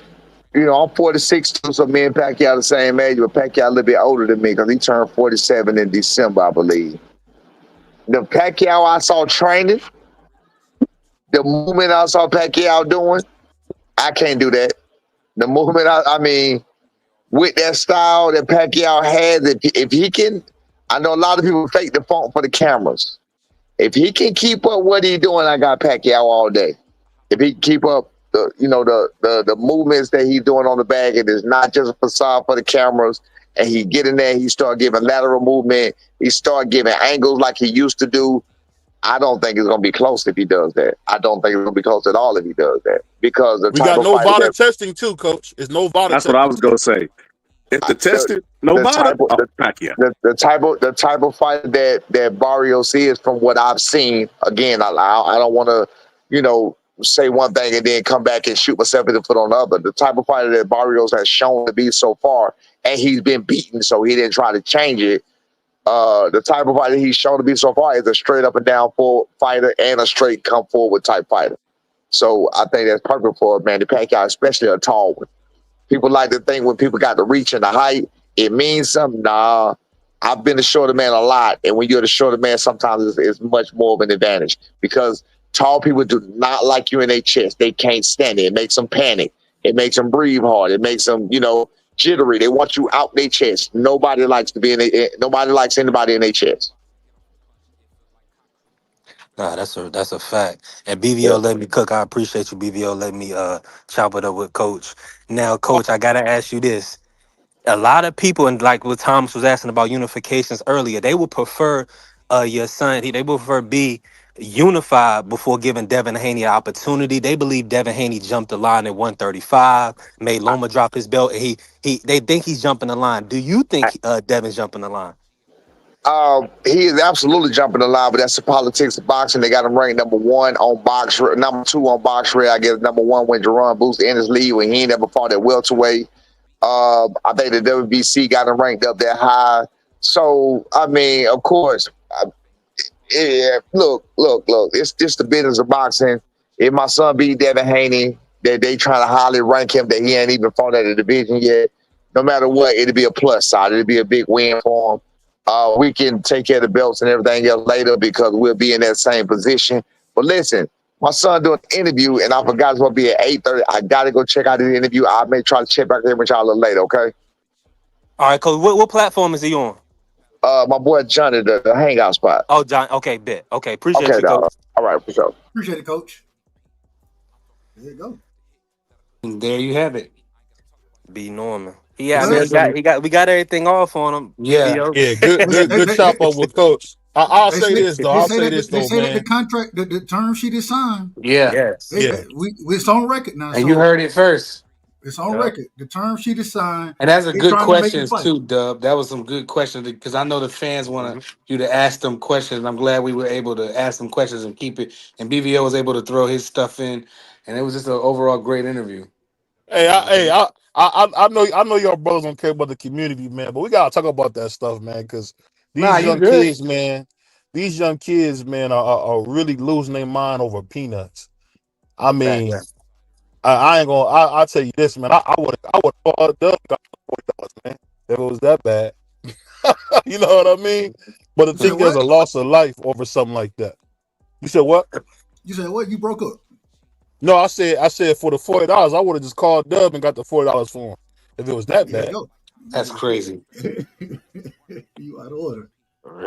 I'm 46 too, so me and Pacquiao the same age, but Pacquiao a little bit older than me because he turned 47 in December, I believe. The Pacquiao I saw training, the movement I saw Pacquiao doing, I can't do that. The movement, I mean, with that style that Pacquiao has, if he can, I know a lot of people fake the funk for the cameras. If he can keep up what he's doing, I got Pacquiao all day. If he can keep up the movements that he's doing on the bag, it is not just a facade for the cameras. And he get in there, he start giving lateral movement, he start giving angles like he used to do. I don't think it's gonna be close if he does that. I don't think it's gonna be close at all if he does that. Because we got no VADA testing too, coach. It's no VADA. That's what I was gonna say. If the tested, no VADA. The type of fight that Barrios is, from what I've seen. Again, I don't want to, say one thing and then come back and shoot myself in the foot on the other. The type of fighter that Barrios has shown to be so far, and he's been beaten, so he didn't try to change it. The type of fighter he's shown to be so far is a straight up and down full fighter and a straight come forward type fighter. So I think that's perfect for Manny Pacquiao, especially a tall one. People like to think when people got the reach and the height, it means something. Nah, I've been a shorter man a lot, and when you're the shorter man, sometimes it's much more of an advantage because tall people do not like you in their chest. They can't stand it. It makes them panic. It makes them breathe hard. It makes them, jittery. They want you out their chest. Nobody likes nobody likes anybody in their chest. Nah, that's a fact. And BVO let me cook. I appreciate you, BVO. Let me chop it up with Coach. Now, Coach, I gotta ask you this. A lot of people, and like what Thomas was asking about unifications earlier, they would prefer your son. They would prefer be unified before giving Devin Haney an opportunity. They believe Devin Haney jumped the line at 135, made Loma drop his belt. And they think he's jumping the line. Do you think Devin's jumping the line? He is absolutely jumping the line, but that's the politics of boxing. They got him ranked number 1 on box, number 2 on box rate. I guess number 1 when Jerron Booth in his lead when he ain't never fought at welterweight. I think the WBC got him ranked up that high. So I mean, of course, look. It's just the business of boxing. If my son beat Devin Haney, they trying to highly rank him that he ain't even fought at a division yet. No matter what, it'll be a plus side. It'll be a big win for him. We can take care of the belts and everything else later because we'll be in that same position. But listen, my son doing an interview, and I forgot it's going to be at 8:30. I got to go check out the interview. I may try to check back in with y'all a little later, okay? All right, Coach. What platform is he on? My boy Johnny, the hangout spot. Oh, John. Okay, bet. Okay, appreciate you, Coach. All right, for sure. Appreciate it, Coach. There you go. And there you have it. B Norman. Yeah, we got everything off on him. Yeah, Good chop up with Coach. I'll say this though, man. The contract, the term sheet is signed. Yeah. Yes. It's on record now. And you heard it first. It's on record. The term sheet is signed. And that's a good questions too, Dub. That was some good questions because I know the fans want you to ask them questions. I'm glad we were able to ask them questions and keep it. And BVO was able to throw his stuff in, and it was just an overall great interview. I know your brothers don't care about the community, man, but we gotta talk about that stuff, man, because these young kids, man, are really losing their mind over peanuts. I mean, I ain't gonna. I'll tell you this, man. I would have called Doug $40, man, if it was that bad. You know what I mean? But to You said think there's what? a loss of life over something like that. You said what? You said what? You broke up. No, I said for the $40, I would have just called Dub and got the $40 for him if it was that There you bad. go. That's crazy. You out of order.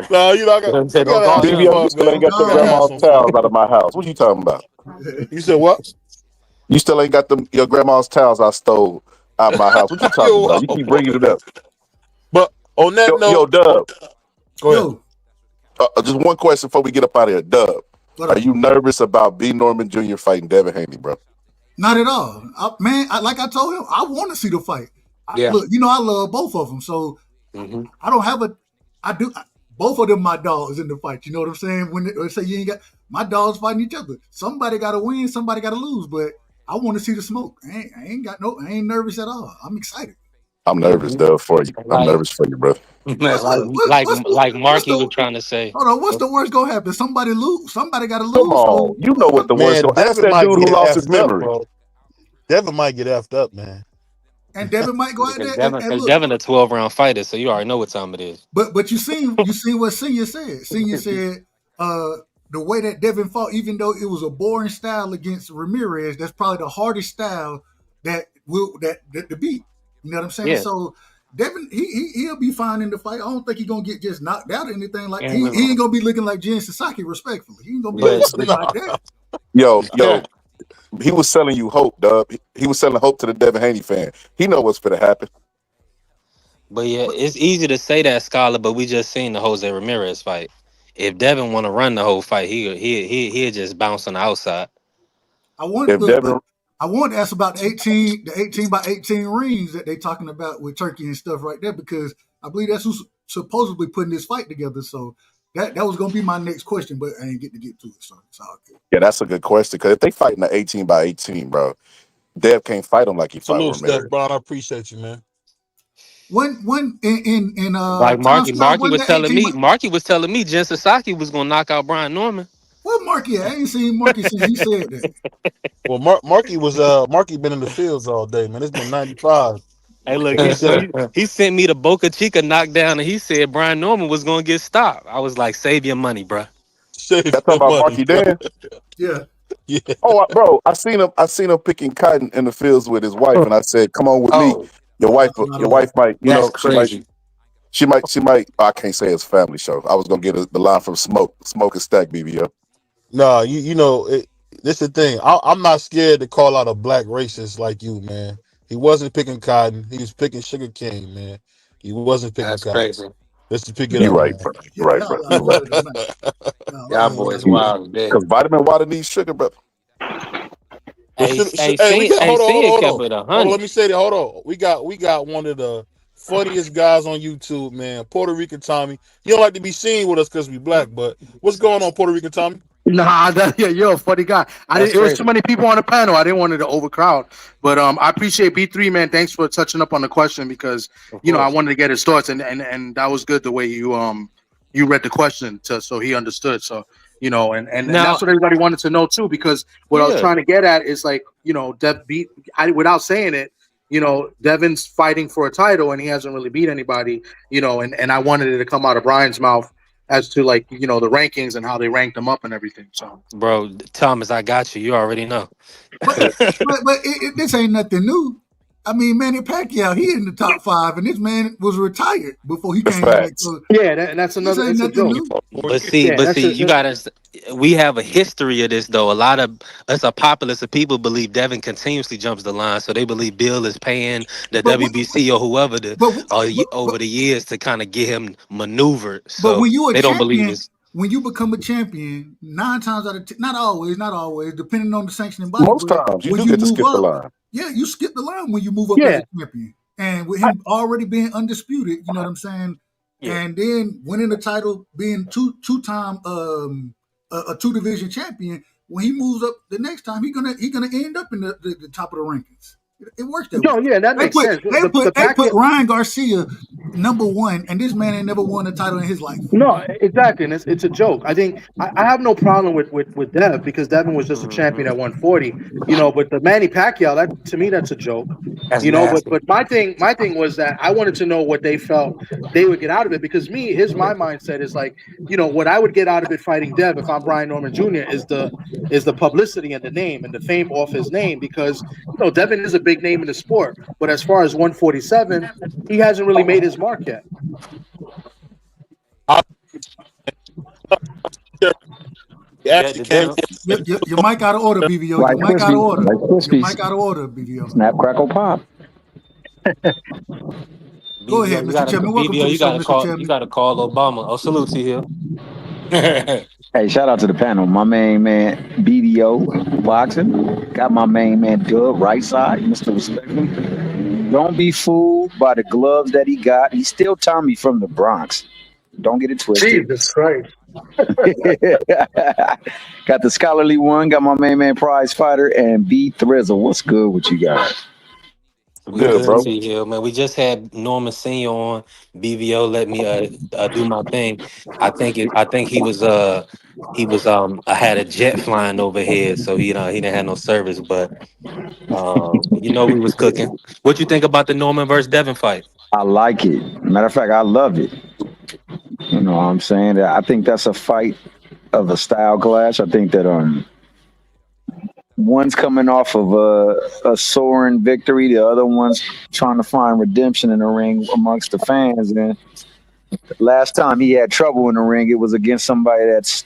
No, you know, Say you don't gotta call have some him. BBO, you fun, still man. ain't Don't got your call Gotta him. have grandma's some towels fun. out of my house. What you talking about? You said what? You still ain't got your grandma's towels I stole out of my house. What you talking Yo, about? You keep bringing it up. but on that Yo, note, Dub, go ahead. Yo, just one question before we get up out of here. Dub, what are up? you nervous about B. Norman Jr. fighting Devin Haney, bro? Not at all. Man, like I told him, I want to see the fight. Yeah. Look, I love both of them. So Mm-hmm. I don't have I do, both of them my dogs in the fight. You know what I'm saying? When they say you ain't got, my dogs fighting each other. Somebody got to win, somebody got to lose. But I want to see the smoke. I ain't nervous at all. I'm excited. I'm nervous, Mm-hmm. Dub, for you. I'm Like nervous for you, bro. That's like crazy. like What's Marky was the trying to say. hold on? What's the worst gonna happen? Somebody lose. Somebody got to Come lose. So on. You know what the worst Man, go. Ask Devin that might dude who get lost his effed up, memory. bro. Devin might get effed up, man. and Devin might go out Because there Devin, and because look. Devin a 12-round fighter, so you already know what time it is. But you seen what Senior said. Senior said the way that Devin fought, even though it was a boring style against Ramirez, that's probably the hardest style that to beat. You know what I'm saying? Yeah. So Devin, he'll be fine in the fight. I don't think he's gonna get just knocked out or anything like. And He ain't gonna be looking like Jen Sasaki, respectfully. He ain't gonna be but looking like that. Yo, he was selling you hope, Dub. He was selling hope to the Devin Haney fan. He know what's gonna happen. but yeah, it's easy to say that, Scholar, but we just seen the Jose Ramirez fight. If Devin want to run the whole fight, he'll just bounce on the outside. I want If look, but Devin, I want to ask about the 18 by 18 rings that they talking about with Turkey and stuff right there, because I believe that's who's supposedly putting this fight together. So that was gonna be my next question, but I ain't get to it. So it's all good. yeah, that's a good question. Because if they fighting the 18 by 18, bro, Dev can't fight him like he fought Salute, Steph Ramirez. Brown. I appreciate you, man. One in Like Tom Scott, Marky one was that telling 18 by me, Jen Sasaki was gonna knock out Brian Norman. what Marky at? I ain't seen Marky since he said that. Well, Marky been in the fields all day, man. It's been 95. Hey, look, He said he sent me the Boca Chica knockdown, and he said Brian Norman was gonna get stopped. I was like, save your money, bruh. save That talking your about money, Marky bro. Dan? Yeah. Yeah. Oh, bro, I seen him picking cotton in the fields with his wife, and I said, "Come on with me. Oh, That's a lot Your of work. wife might, that's she might, crazy. she might. I can't say it's a family show. I was gonna get the line from Smoke and Stack BBO. No, this is the thing. I'm not scared to call out a black racist like you, man. He wasn't picking cotton. He was picking sugar cane, man. He wasn't picking That's cotton. crazy. Let's just pick it You up, right, man. bro. You right, bro. Y'all You out of right. order tonight. Y'all Y'all out of order boys tonight. wild today. Because vitamin water needs sugar, brother. But hey, we got Senior hold kept on. it Hold on, 100. let me say that. Hold on. We got one of the funniest guys on YouTube, man. Puerto Rican Tommy. He don't like to be seen with us because we black, but what's going on, Puerto Rican Tommy? Nah, you're a funny guy. That's It was too crazy. many people on the panel. I didn't want it to overcrowd. But I appreciate B3, man. Thanks for touching up on the question, because Of I course. wanted to get his thoughts, and that was good the way you read the question so he understood. So and Now, that's what everybody wanted to know too, because what I was yeah, trying to get at is, like, without saying it, Devin's fighting for a title and he hasn't really beat anybody, and I wanted it to come out of Brian's mouth as to, like, the rankings and how they ranked them up and everything. So bro, Thomas, I got you. You already know. But this ain't nothing new. I mean, Manny Pacquiao, he in the top 5, and this man was retired before he The came back. facts. So yeah, and that's this another. ain't It's a nothing joke. new. Yeah, But that's see, you it. gotta. We have a history of this, though. A lot of us, a populace of people, believe Devin continuously jumps the line, so they believe Bill is paying the But WBC or whoever but over the years to kind of get him maneuvered. but So when you a they don't believe champion, this. when you become a champion, 9 times out of 10, not always, depending on the sanctioning body, Most but times you when do you get to move skip the up, line. yeah, you skip the line when you move up as Yeah, a champion. And with him already being undisputed, you know what I'm saying? Yeah, And then winning the title, being two-time a two-division champion, when he moves up the next time, he gonna end up in the top of the rankings. It works that No, way. yeah, that makes sense. The They put Pacquiao, Ryan Garcia #1, and this man ain't never won a title in his life. no, exactly, and it's a joke. I think I have no problem with Dev because Devin was just a champion at 140, But the Manny Pacquiao, that to me, that's a joke, That's But nasty. my thing was that I wanted to know what they felt they would get out of it because my mindset is like, what I would get out of it fighting Dev if I'm Brian Norman Jr. is the publicity and the name and the fame off his name because Devin is a big name in the sport, but as far as 147, he hasn't really made his mark yet. He actually came. Your mic out of order, BVO. Like Your mic out of order. Like Your Krispies. mic out of order, BVO. Snap, crackle, pop. Go ahead, Mr. Chairman. Welcome to the show, Mr. Chairman. You gotta call Obama. Oh, salute to you. Hey, shout out to the panel. My main man, BVO boxing. Got my main man, Dub, right side, Mr. Respectful. Don't be fooled by the gloves that he got. He's still Tommy from the Bronx. Don't get it twisted. Jesus Christ. Got the scholarly one. Got my main man, Prize Fighter, and B Thrizzle. What's good with you guys? We Good, bro. see here, man. We just had Norman Senior on. BVO let me do my thing. I think he was I had a jet flying overhead, so he didn't have no service, but we was cooking. What you think about the Norman versus Devin fight? I like it. Matter of fact, I love it. You know what I'm saying? I think that's a fight of a style clash. I think that one's coming off of a soaring victory. The other one's trying to find redemption in the ring amongst the fans. And last time he had trouble in the ring, it was against somebody that's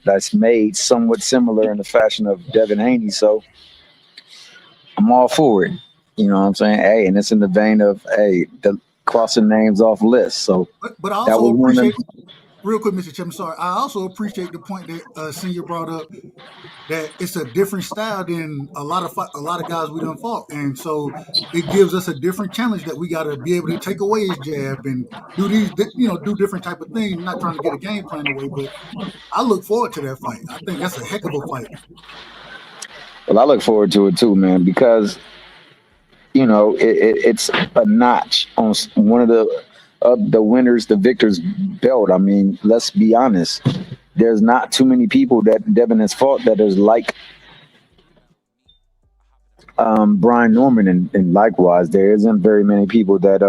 that's made somewhat similar in the fashion of Devin Haney. So I'm all for it. You know what I'm saying? Hey, and it's in the vein of the crossing names off lists. So but I also appreciate, real quick, Mr. Chairman, sorry. I also appreciate the point that Senior brought up that it's a different style than a lot of guys we done fought, and so it gives us a different challenge that we got to be able to take away his jab and do do different type of things. Not trying to get a game plan away, but I look forward to that fight. I think that's a heck of a fight. Well, I look forward to it too, man, because it's a notch on one of the winners, the victor's belt. I mean, let's be honest. There's not too many people that Devin has fought that is like Brian Norman, and likewise, there isn't very many people that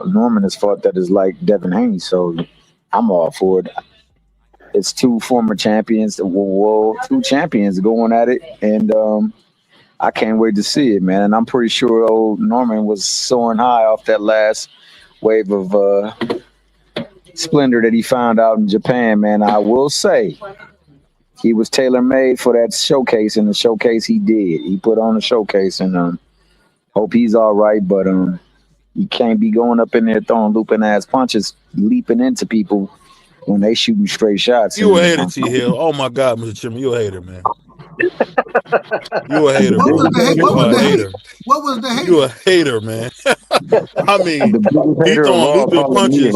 Norman has fought that is like Devin Haney. So I'm all for it. It's two former champions, two champions going at it, and I can't wait to see it, man. And I'm pretty sure old Norman was soaring high off that last wave of splendor that he found out in Japan, man. I will say he was tailor-made for that showcase, and the showcase he did. He put on a showcase, and hope he's all right, but you can't be going up in there throwing looping-ass punches, leaping into people when they shooting straight shots. You a hater, T Hill. Oh my God, Mr. Chairman, you a hater, man. You a hater, bro. You a hater. What was the hate? You a hater, man. I mean, he throwing looping punches.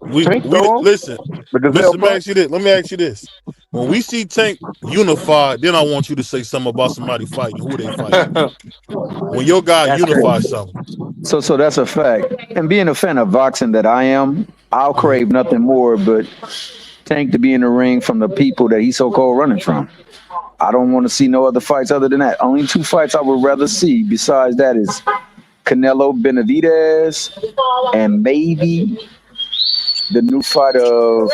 We listen. Let me ask you this. Let me ask you this. When we see Tank unified, then I want you to say something about somebody fighting. Who they fighting? When your guy unifies something. So that's a fact. And being a fan of boxing that I am, I'll crave nothing more but Tank to be in the ring from the people that he's so-called running from. I don't want to see no other fights other than that. Only two fights I would rather see besides that is Canelo Benavidez and maybe the new fight of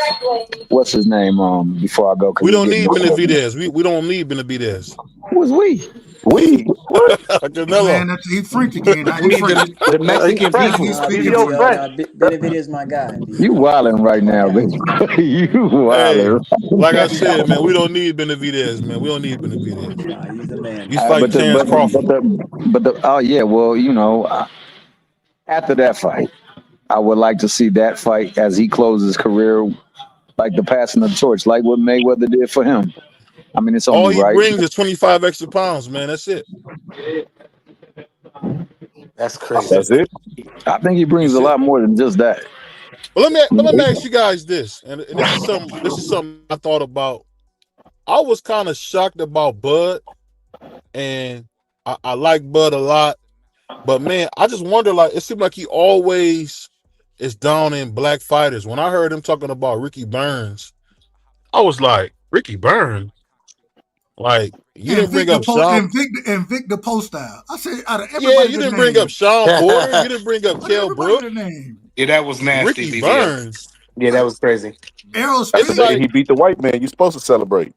what's his name? Before I go, we don't need Benavidez. We don't need Benavidez. Who's we? Canelo. Man, he's French again. The Mexican people. Benavidez my guy. You wilding right now, baby. You wilding. Hey, like I said, man, we don't need Benavidez, man. We don't need Benavidez. Nah, he's the man. He's fighting Terrence Crawford. Oh yeah, well, after that fight, I would like to see that fight as he closes his career, like the passing of the torch, like what Mayweather did for him. I mean, it's only all he right. brings is 25 extra pounds, man. That's it. That's crazy. That's it. I think he brings a lot more than just that. Well, let me ask you guys this, and this is something I thought about. I was kind of shocked about Bud, and I like Bud a lot. But man, I just wonder, like, it seemed like he always is down in black fighters. When I heard him talking about Ricky Burns, I was like, Ricky Burns? Like, you And didn't Vic bring the up post Sean. and Vic the post style. I said out of Yeah, everybody you to didn't bring up name, Sean Porter. You didn't bring up out of Kell everybody Brook. to name, Yeah, that was nasty, Ricky BVO. Burns. Yeah, that was crazy. Errol That's It's the day Spence. like, he beat the white man. You're supposed to celebrate.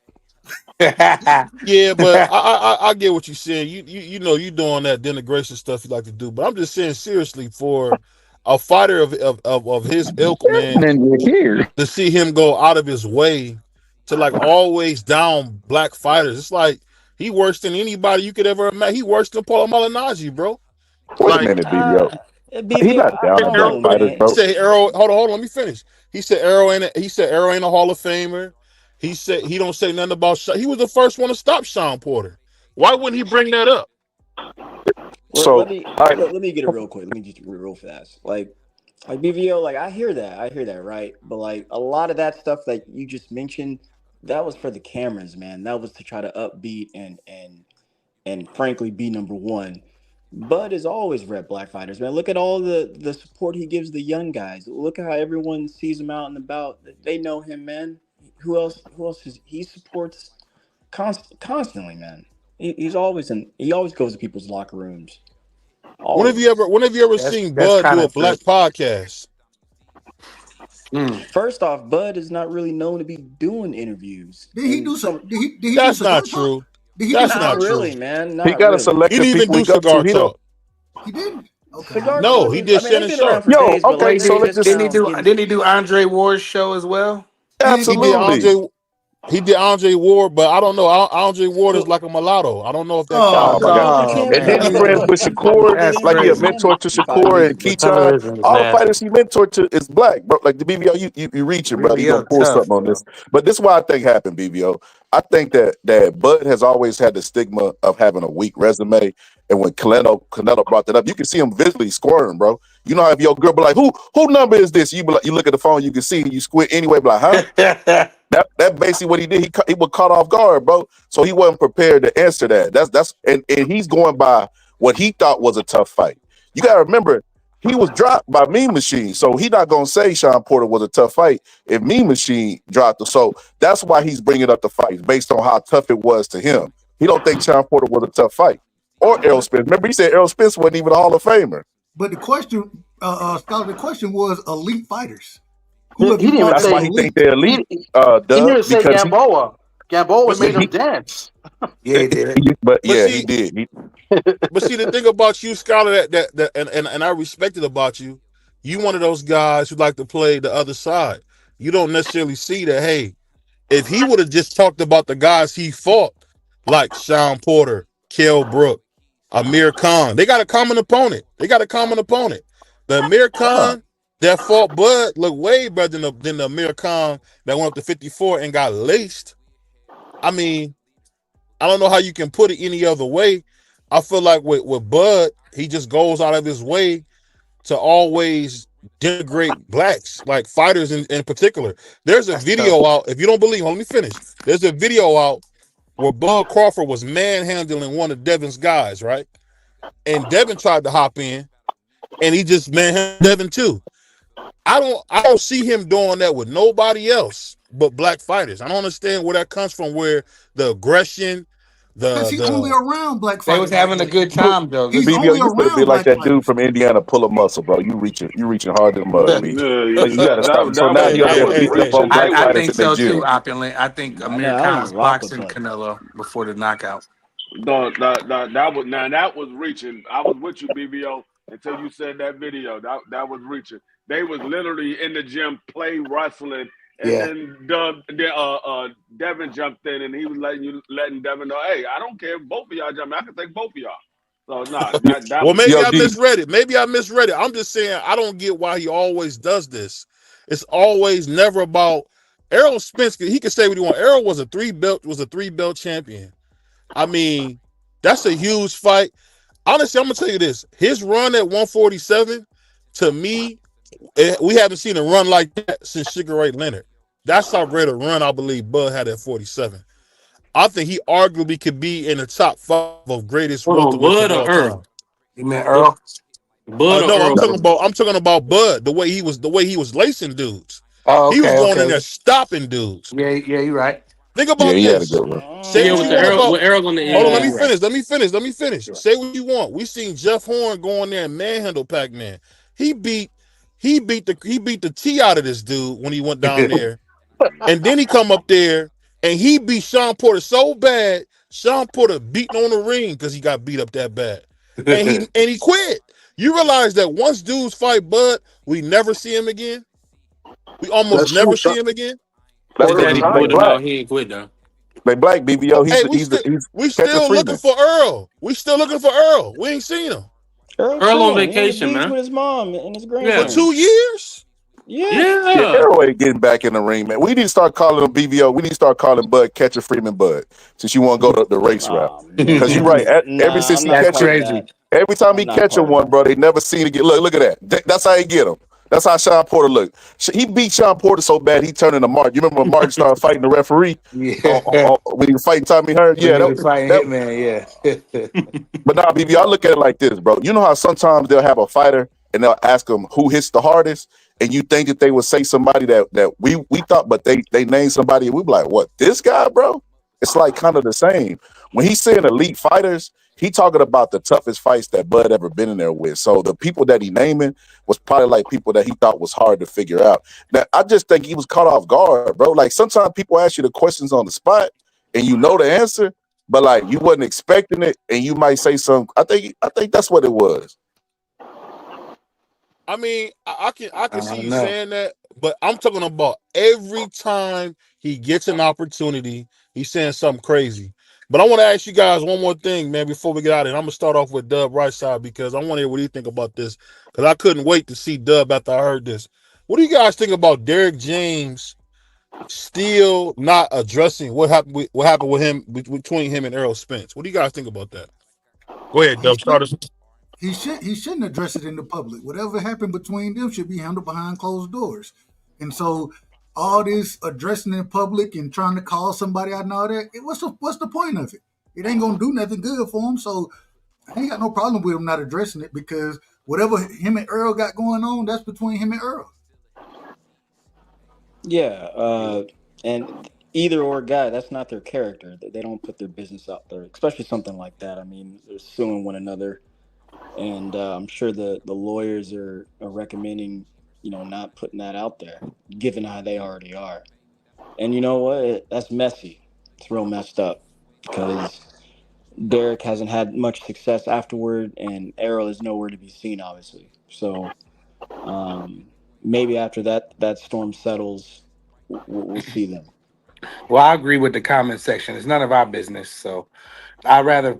yeah, but I get what you're saying. You know you doing that denigration stuff you like to do. But I'm just saying seriously, for a fighter of his ilk, man, And here, to see him go out of his way to like always down black fighters. It's like he worse than anybody you could ever imagine. He worse than Paul Malignaggi, bro. Wait a Like minute, BBO. He's BVO, not I down to don't black know, fighters, man. he bro. said Arrow, hold on, let me finish. He said Arrow ain't a Hall of Famer. He said he don't say nothing about he was the first one to stop Sean Porter. Why wouldn't he bring that up? Well, So, all right, let me get it real quick. Let me just real fast. Like BVO, like I hear that, right? But like a lot of that stuff that you just mentioned, that was for the cameras, man. That was to try to upbeat and frankly be number one. Bud is always rep black fighters, man. Look at all the support he gives the young guys. Look at how everyone sees him out and about. They know him, man. Who else he supports constantly, man. He always goes to people's locker rooms. Always. When have you ever seen That's Bud kind do a of the. black podcast? First off, Bud is not really known to be doing interviews. Did he And do some did he do That's cigar not talk? true. Did he do That's cigar not not talk? true. really, man. he Not got a really. He select didn't of even people do he go to. cigar He don't. talk. He didn't. Okay. Cigar No, Talk he is, I did mean, they've Shannon been around Sharp. for Yo, days, but okay, like Wait, they're so let's just just now getting. didn't he do Andre Ward's show as well? He did absolutely. Andre Ward, but I don't know. Andre Ward is So, like a mulatto. I don't know if that Oh Oh, counts. my God. so he Oh can't And be then he man, friends doing. with Shakur. that's He ain't Like been he a crazy. doing mentor to it in 5 years, Shakur and The bro. Keaton. television is All the fighters nasty. he mentored to is black, bro. Like the BBO, you reaching, bro. You gonna BVO pull tough, something on this. bro. But this is what I think happened, BBO. I think that Bud has always had the stigma of having a weak resume. And when Canelo brought that up, you can see him visibly squirm, bro. You know how if your girl be like, who number is this? You be like, you look at the phone, you can see, you squint anyway, be like, huh? That basically what he did. He was caught off guard, bro. So he wasn't prepared to answer that. And he's going by what he thought was a tough fight. You gotta remember, he was dropped by Mean Machine, so he not gonna say Sean Porter was a tough fight if Mean Machine dropped him. So that's why he's bringing up the fights based on how tough it was to him. He don't think Sean Porter was a tough fight or Errol Spence. Remember, he said Errol Spence wasn't even a Hall of Famer. but the question, Scholar, the question was elite fighters. He Who have you didn't even fought That's that why was say he think elite? they're elite, he didn't Dub, even say because Gamboa. Gamboa But made see, him dance. Yeah, he did. but but yeah, he see, did. but see, the thing about you, Scholar, that and I respect it about you. You one of those guys who like to play the other side. You don't necessarily see that. Hey, if he would have just talked about the guys he fought, like Sean Porter, Kell Brook, Amir Khan, they got a common opponent. The Amir Huh. Khan that fought Bud looked way better than the Amir Khan that went up to 54 and got laced. I mean, I don't know how you can put it any other way. I feel like with Bud, he just goes out of his way to always denigrate blacks, like fighters in particular. There's a That's tough. video out. If you don't believe, let me finish. There's a video out where Bud Crawford was manhandling one of Devin's guys, right? And Devin tried to hop in, and he just manhandled Devin too. I don't see him doing that with nobody else but black fighters. I don't understand where that comes from. Where the aggression, Because he's only the around black They was fighters like having a that. good time though. He's Listen, BBO, only you finna be around like black that dude fighters. from Indiana, pull a muscle, bro. You reaching hard in the mud, B. Like you gotta stop. So now he hey up hey there hey beating up hey. on black I fighters think in the so too, gym. Opulent. I think I know Amir I don't Khan was even rock with boxing Bud. Canelo before the knockout. That was reaching. I was with you, BBO, until you said that video. That was reaching. They was literally in the gym play wrestling, and Yeah. then Devin jumped in, and he was letting Devin know, hey, I don't care if both of y'all jump in. I can take both of y'all. So nah, that Well, was maybe Yo, I reaching. D, misread it. I'm just saying I don't get why he always does this. It's always never about Errol Spence. He can say what he wants. Errol was a three belt champion. I mean, that's a huge fight. Honestly, I'm gonna tell you this: his run at 147, to me, we haven't seen a run like that since Sugar Ray Leonard. That's how great a run I believe Bud had at 47. I think he arguably could be in the top 5 of greatest Hold on, welterweights Bud of or all time. Earl? You mean Earl? Bud or No, I'm Earl? talking about Bud. The way he was lacing dudes. Oh, He was okay, going in there okay. stopping dudes. Yeah, yeah, you're right. Think Yeah, about he had a this. good one. Say Yeah, what with you the want Earl, about. with Earl on the end. Hold on, Yeah, let me you're right. finish. Let me finish. Let me finish. You're right. Say what you want. We seen Jeff Horn go in there and manhandle Pac-Man. He beat the tea out of this dude when he went down there. And then he come up there and he beat Sean Porter so bad, Sean Porter beating on the ring because he got beat up that bad. And he quit. You realize that once dudes fight Bud, we never see him again. We almost That's true. never see him again. His That's Porter daddy they pulled retired. him black. out. He ain't quit though. They black BVO. Hey, He's we catching still looking Freeman. for Earl. We still looking for Earl. We ain't seen him Earl's Earl on chilling. He in the vacation, beach man. with his mom and his for Yeah, grandson. 2 years. Yeah. Yeah, yeah. Arrow ain't getting back in the ring, man. We need to start calling him BVO. We need to start calling Bud Catcher Freeman Bud, since you want to go the race route. Oh Because you're right. man. Ever Nah, since I'm he not That's catch part him, of crazy. that. every time he I'm not catch him part of one, that. bro, they never seen it get. Look at that. That's how he get him. That's how Sean Porter look. He beat Sean Porter so bad he turned into Martin. You remember when Martin started fighting the referee Yeah. when he was fighting Tommy Hearn? When Yeah, he was fighting that Hitman, yeah. but now, BB, I look at it like this, bro. You know how sometimes they'll have a fighter and they'll ask them who hits the hardest, and you think that they would say somebody that we thought, but they name somebody, and we be like, what, this guy, bro? It's like kind of the same. When he's saying elite fighters, he talking about the toughest fights that Bud ever been in there with. So the people that he naming was probably like people that he thought was hard to figure out. Now, I just think he was caught off guard, bro. Like sometimes people ask you the questions on the spot, and you know the answer, but like you wasn't expecting it, and you might say something. I think that's what it was. I mean, I I can see don't you know. saying that, but I'm talking about every time he gets an opportunity, he's saying something crazy. But I want to ask you guys one more thing, man, before we get out of it. I'm gonna start off with Dub right side because I want to hear what you think about this. Because I couldn't wait to see Dub after I heard this. What do you guys think about Derek James still not addressing what happened with him between him and Errol Spence? What do you guys think about that? Go ahead, He Dub. Start should us. he shouldn't address it in the public. Whatever happened between them should be handled behind closed doors. And so all this addressing in public and trying to call somebody out and all that, what's the point of it? It ain't gonna do nothing good for him. So I ain't got no problem with him not addressing it because whatever him and Earl got going on, that's between him and Earl. Yeah. And either or guy, that's not their character. They don't put their business out there, especially something like that. I mean, they're suing one another, and I'm sure the lawyers are recommending, not putting that out there, given how they already are. And you know what? That's messy. It's real messed up because Derek hasn't had much success afterward, and Errol is nowhere to be seen, obviously. So maybe after that storm settles, we'll see them. Well, I agree with the comment section. It's none of our business. So I rather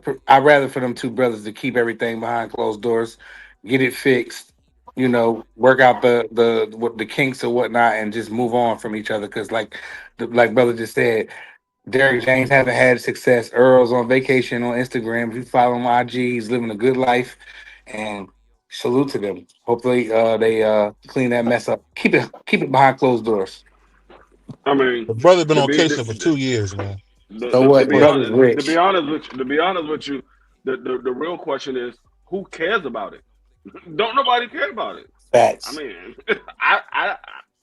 for them two brothers to keep everything behind closed doors, get it fixed, work out the kinks or whatnot, and just move on from each other. Because like brother just said, Derrick James hasn't had success. Earl's on vacation on Instagram. If you follow him on IG, he's living a good life, and salute to them. Hopefully, they clean that mess up. Keep it behind closed doors. I mean, The brother been to on be vacation for 2 years, man. So to what? be Brother's honest, rich. to be honest with you, the real question is who cares about it? Don't nobody care about it. I Facts. mean,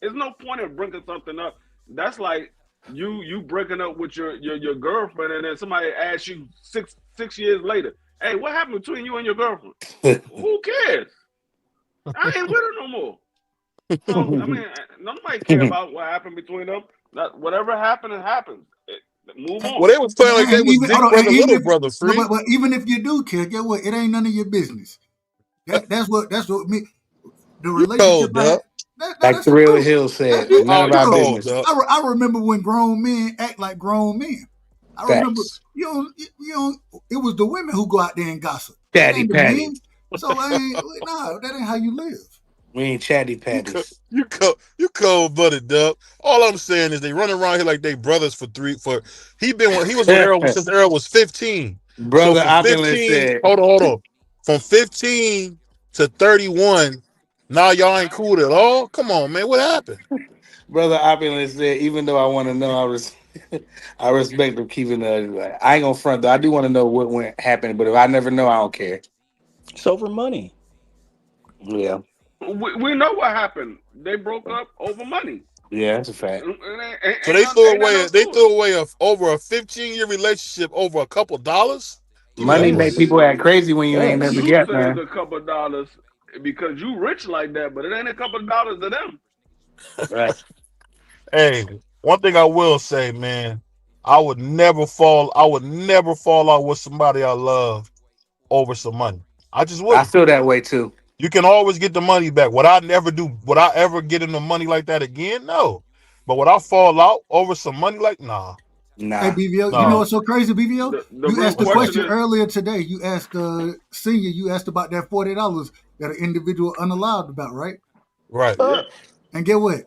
there's no point in bringing something up. That's like you breaking up with your girlfriend, and then somebody asks you six years later, "Hey, what happened between you and your girlfriend?" Who cares? I ain't with her no more. So I mean, nobody care about what happened between them. Whatever happened, it happened. Move Well, on. they was playing like they And was even big hold on, and brother, even little if brother, no, free. but even if you do care, get what? It ain't none of your business. That's what me the You relationship cold, I had. Dub. Like That's the Thrill truth. Hill That's said, it. none Oh, of you our Bro, cold, business. Dub. I remember when grown men act like grown men. I remember Facts. it was the women who go out there and gossip. It Chatty ain't the Patty. men. So I ain't no, that ain't how you live. We ain't chatty You patties. you cold blooded, Dub. All I'm saying is they running around here like they brothers for he was with Errol since Errol was 15. So Brother from Opulent 15, said, hold on. From 15 to 31, now y'all ain't cool at all. Come on, man. What happened? Brother Opulent said, even though I want to know, I respect them keeping the. I ain't gonna front though. I do want to know what went happened, but if I never know, I don't care. It's over money. Yeah, We know what happened. They broke up over money. yeah, that's a fact. So Ain't they nothing, threw ain't nothing away else to it. over a 15-year relationship over a couple dollars. Give me that Money break. make Yes. people act crazy when you ain't never Yes. You get, say it's man. a couple of dollars because you rich like that, but it ain't a couple of dollars to them. Right. Hey, one thing I will say, man, I would never fall out with somebody I love over some money. I just I wouldn't. feel that way too. You can always get the money back. Would I never do? Would I ever get into money like that again? No. But would I fall out over some money? Like, nah, Hey Nah. BVO, you know nah. what's so crazy, BVO? The You real asked the What's that? question question is, earlier today. You asked senior. You asked about that $40 that an individual unallowed about, right? Right. Uh, yeah. And get what?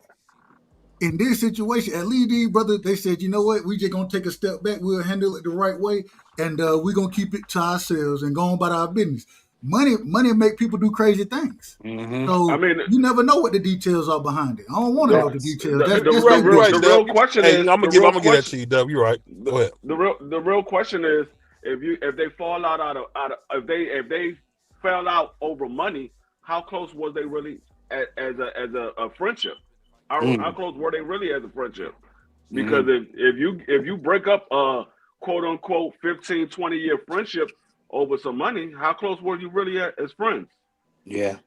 In this situation, at least these brothers, they said, you know what? We just gonna take a step back. We'll handle it the right way, and we're gonna keep it to ourselves and go on about our business. Money make people do crazy things. Mm-hmm. I So mean, you never know what the details are behind it. I don't want to the know the Facts. details. the That's the, You're that's the right. their You're real right, the business. Dub. real question Hey, is I'm the gonna real give that question to you, Dub. You're right. the, Go ahead. the real question is if they fall out of if they fell out over money, how close was they really as a friendship? How Mm. close were they really as a friendship? Because Mm. if you break up a quote unquote 15-20 year friendship over some money, how close were you really as friends? Yeah.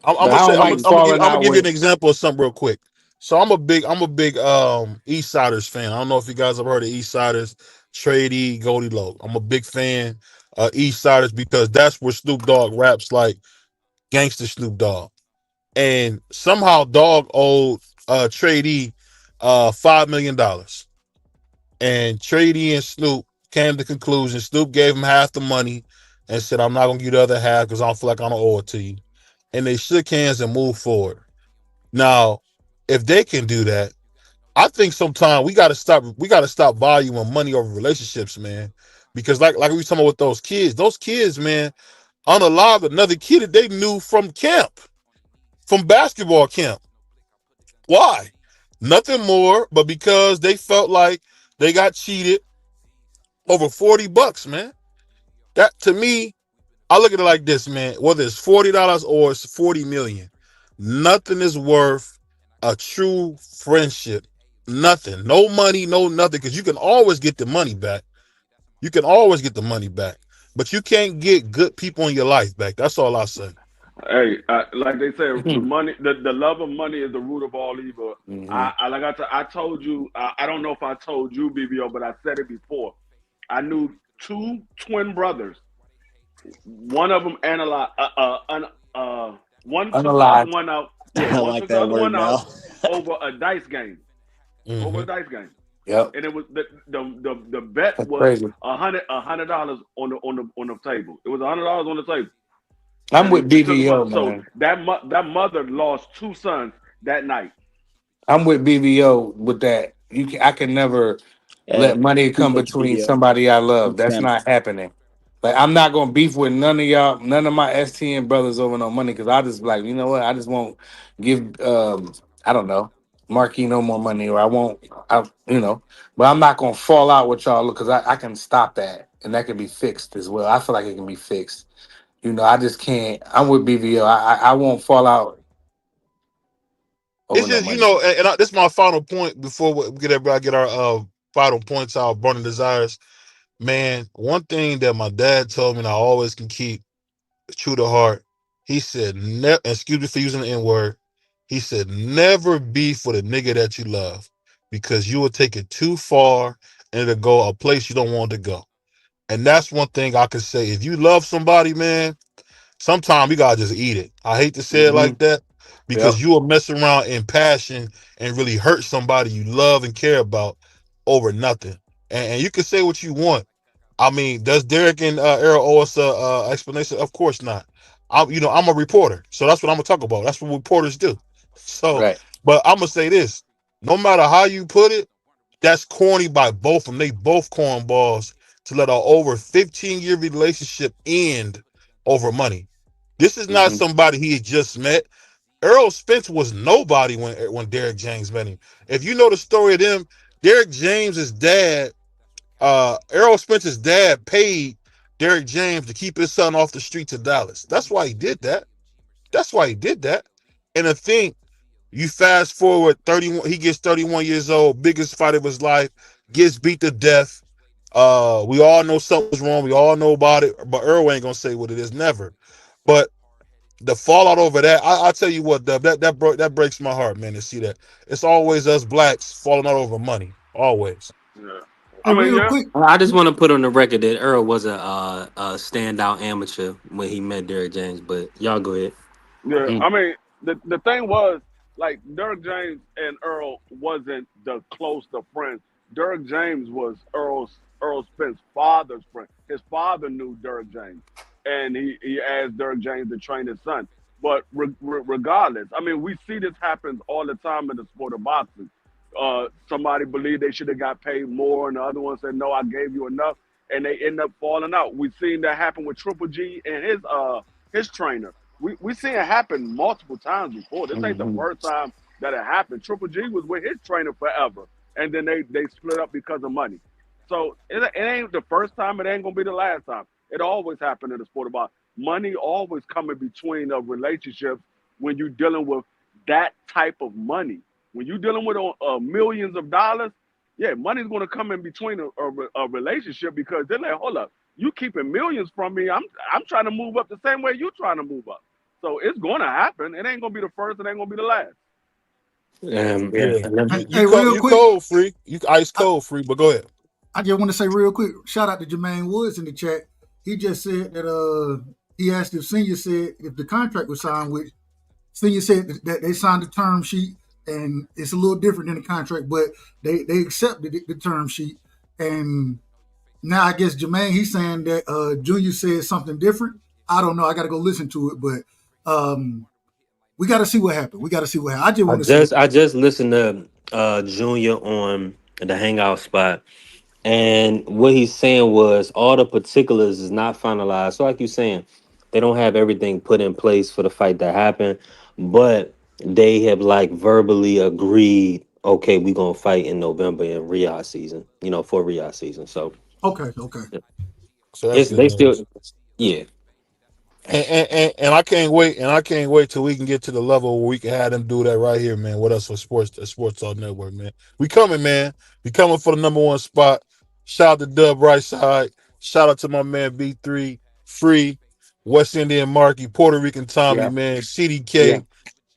I'm But gonna I say don't like I'm falling gonna out give you with. an example of something real quick. So I'm a big East Siders fan. I don't know if you guys have heard of East Siders, Trady, Goldie Low. I'm a big fan of East Siders because that's where Snoop Dogg raps like gangster Snoop Dogg. And somehow Dogg owed Trady $5 million. And Trady and Snoop came to the conclusion. Snoop gave him half the money and said, I'm not gonna give you the other half because I don't feel like I don't owe it to you. And they shook hands and moved forward. Now, if they can do that, I think sometimes we gotta stop valuing money over relationships, man. Because like we were talking about with those kids, man, unalive another kid that they knew from camp, from basketball camp. Why? Nothing more, but because they felt like they got cheated over $40, man. That to me, I look at it like this, man. Whether it's $40 or it's 40 million, nothing is worth a true friendship. Nothing. No money, no nothing. Because you can always get the money back. You can always get the money back. But you can't get good people in your life back. That's all I say. Hey, like they say, the Mm-hmm. money, the love of money is the root of all evil. I told you, I don't know if I told you, BBO, but I said it before. I knew two twin brothers. One of them one took the other Unalive. one out. Yeah, I one like took the that other word, one out Mel. over a dice game. Over Mm-hmm. a dice game, Yep. and it was the bet That's was crazy. $100 on the table. It was $100 on the table, I'm and with they took them BVO, out. So man. that mother lost two sons that night. I'm with BVO with that. I can never let money come Appreciate you, between BBO. somebody I I'm love. That's Sam. not happening. Like I'm not gonna beef with none of y'all, none of my STN brothers over no money because I just be like, you know what? I just won't give I don't know, Marquis no more money, or I won't but I'm not gonna fall out with y'all because I can stop that and that can be fixed as well. I feel like it can be fixed. I just can't. I'm with BVO. I won't fall out over It's no just money. this is my final point before we get our final points out. Burning desires, man. One thing that my dad told me, and I always can keep true to heart. He said, excuse me for using the N word. He said, never beef with a nigga that you love because you will take it too far and it'll go a place you don't want it to go. And that's one thing I can say. If you love somebody, man, sometimes you gotta just eat it. I hate to say it Hmm. like that Yep. because you will mess around in passion and really hurt somebody you love and care about over nothing. And you can say what you want. I mean, does Derek and Errol owe us a explanation? Of course not. I'm a reporter, so that's what I'm gonna talk about. That's what reporters do. So, Right. but I'm gonna say this: no matter how you put it, that's corny by both of them. They both cornballs to let an over 15-year relationship end over money. This is not Hmm. somebody he had just met. Earl Spence was nobody when Derek James met him. If you know the story of them, Derek James's dad, Errol Spence's dad paid Derrick James to keep his son off the streets of Dallas. That's why he did that. That's why he did that. And I think you fast forward 31, he gets 31 years old, biggest fight of his life, gets beat to death. We all know something's wrong. We all know about it, but Earl ain't gonna say what it is, never. But the fallout over that, I tell you what, Dub, that breaks my heart, man, to see that. It's always us blacks falling out over money. Always. Yeah. Hey, I mean, real yeah, quick, I just want to put on the record that Earl was a standout amateur when he met Derrick James. But y'all go ahead. yeah. Mm. I mean, the thing was like Derrick James and Earl wasn't the close of friends. Derrick James was Earl Spence' father's friend. His father knew Derrick James, and he asked Derrick James to train his son. But regardless, I mean, we see this happens all the time in the sport of boxing. Somebody believed they should have got paid more, and the other one said, "No, I gave you enough," and they end up falling out. We've seen that happen with Triple G and his trainer. We seen it happen multiple times before. This ain't the Mhm. first time that it happened. Triple G was with his trainer forever, and then they split up because of money. So it ain't the first time. It ain't gonna be the last time. It always happened in the sport of boxing. Money always come in between of relationships when you're dealing with that type of money. When you're dealing with millions of dollars, yeah, money's going to come in between a relationship because they're like, hold up, you keeping millions from me. I'm trying to move up the same way you trying to move up. So it's going to happen. It ain't going to be the first. It ain't going to be the last. Yeah. Yeah. And then- You, hey, real you quick, cold free. You ice cold free, but go ahead. I just want to say real quick, shout out to Jermaine Woods in the chat. He just said that he asked if Senior said if the contract was signed, which Senior said that they signed the term sheet and it's a little different than the contract, but they accepted the term sheet. And now I guess Jermaine, he's saying that Junior said something different. I don't know. I got to go listen to it, but we got to see what happened. We got to see what happened. I just want to say, I just listened to Junior on the Hangout spot, and what he's saying was all the particulars is not finalized. So, like you're saying, they don't have everything put in place for the fight that happened, but they have like verbally agreed. Okay, we gonna fight in November in Riyadh season. For Riyadh season. So okay. So that's it's good they news. still yeah. And I can't wait, till we can get to the level where we can have them do that right here, man. With us for Sports Talk Network, man. We coming, man. We coming for the number one spot. Shout out to Dub Right Side. Shout out to my man B3, Free, West Indian Marky, Puerto Rican Tommy, Yeah. man, Yeah. CDK,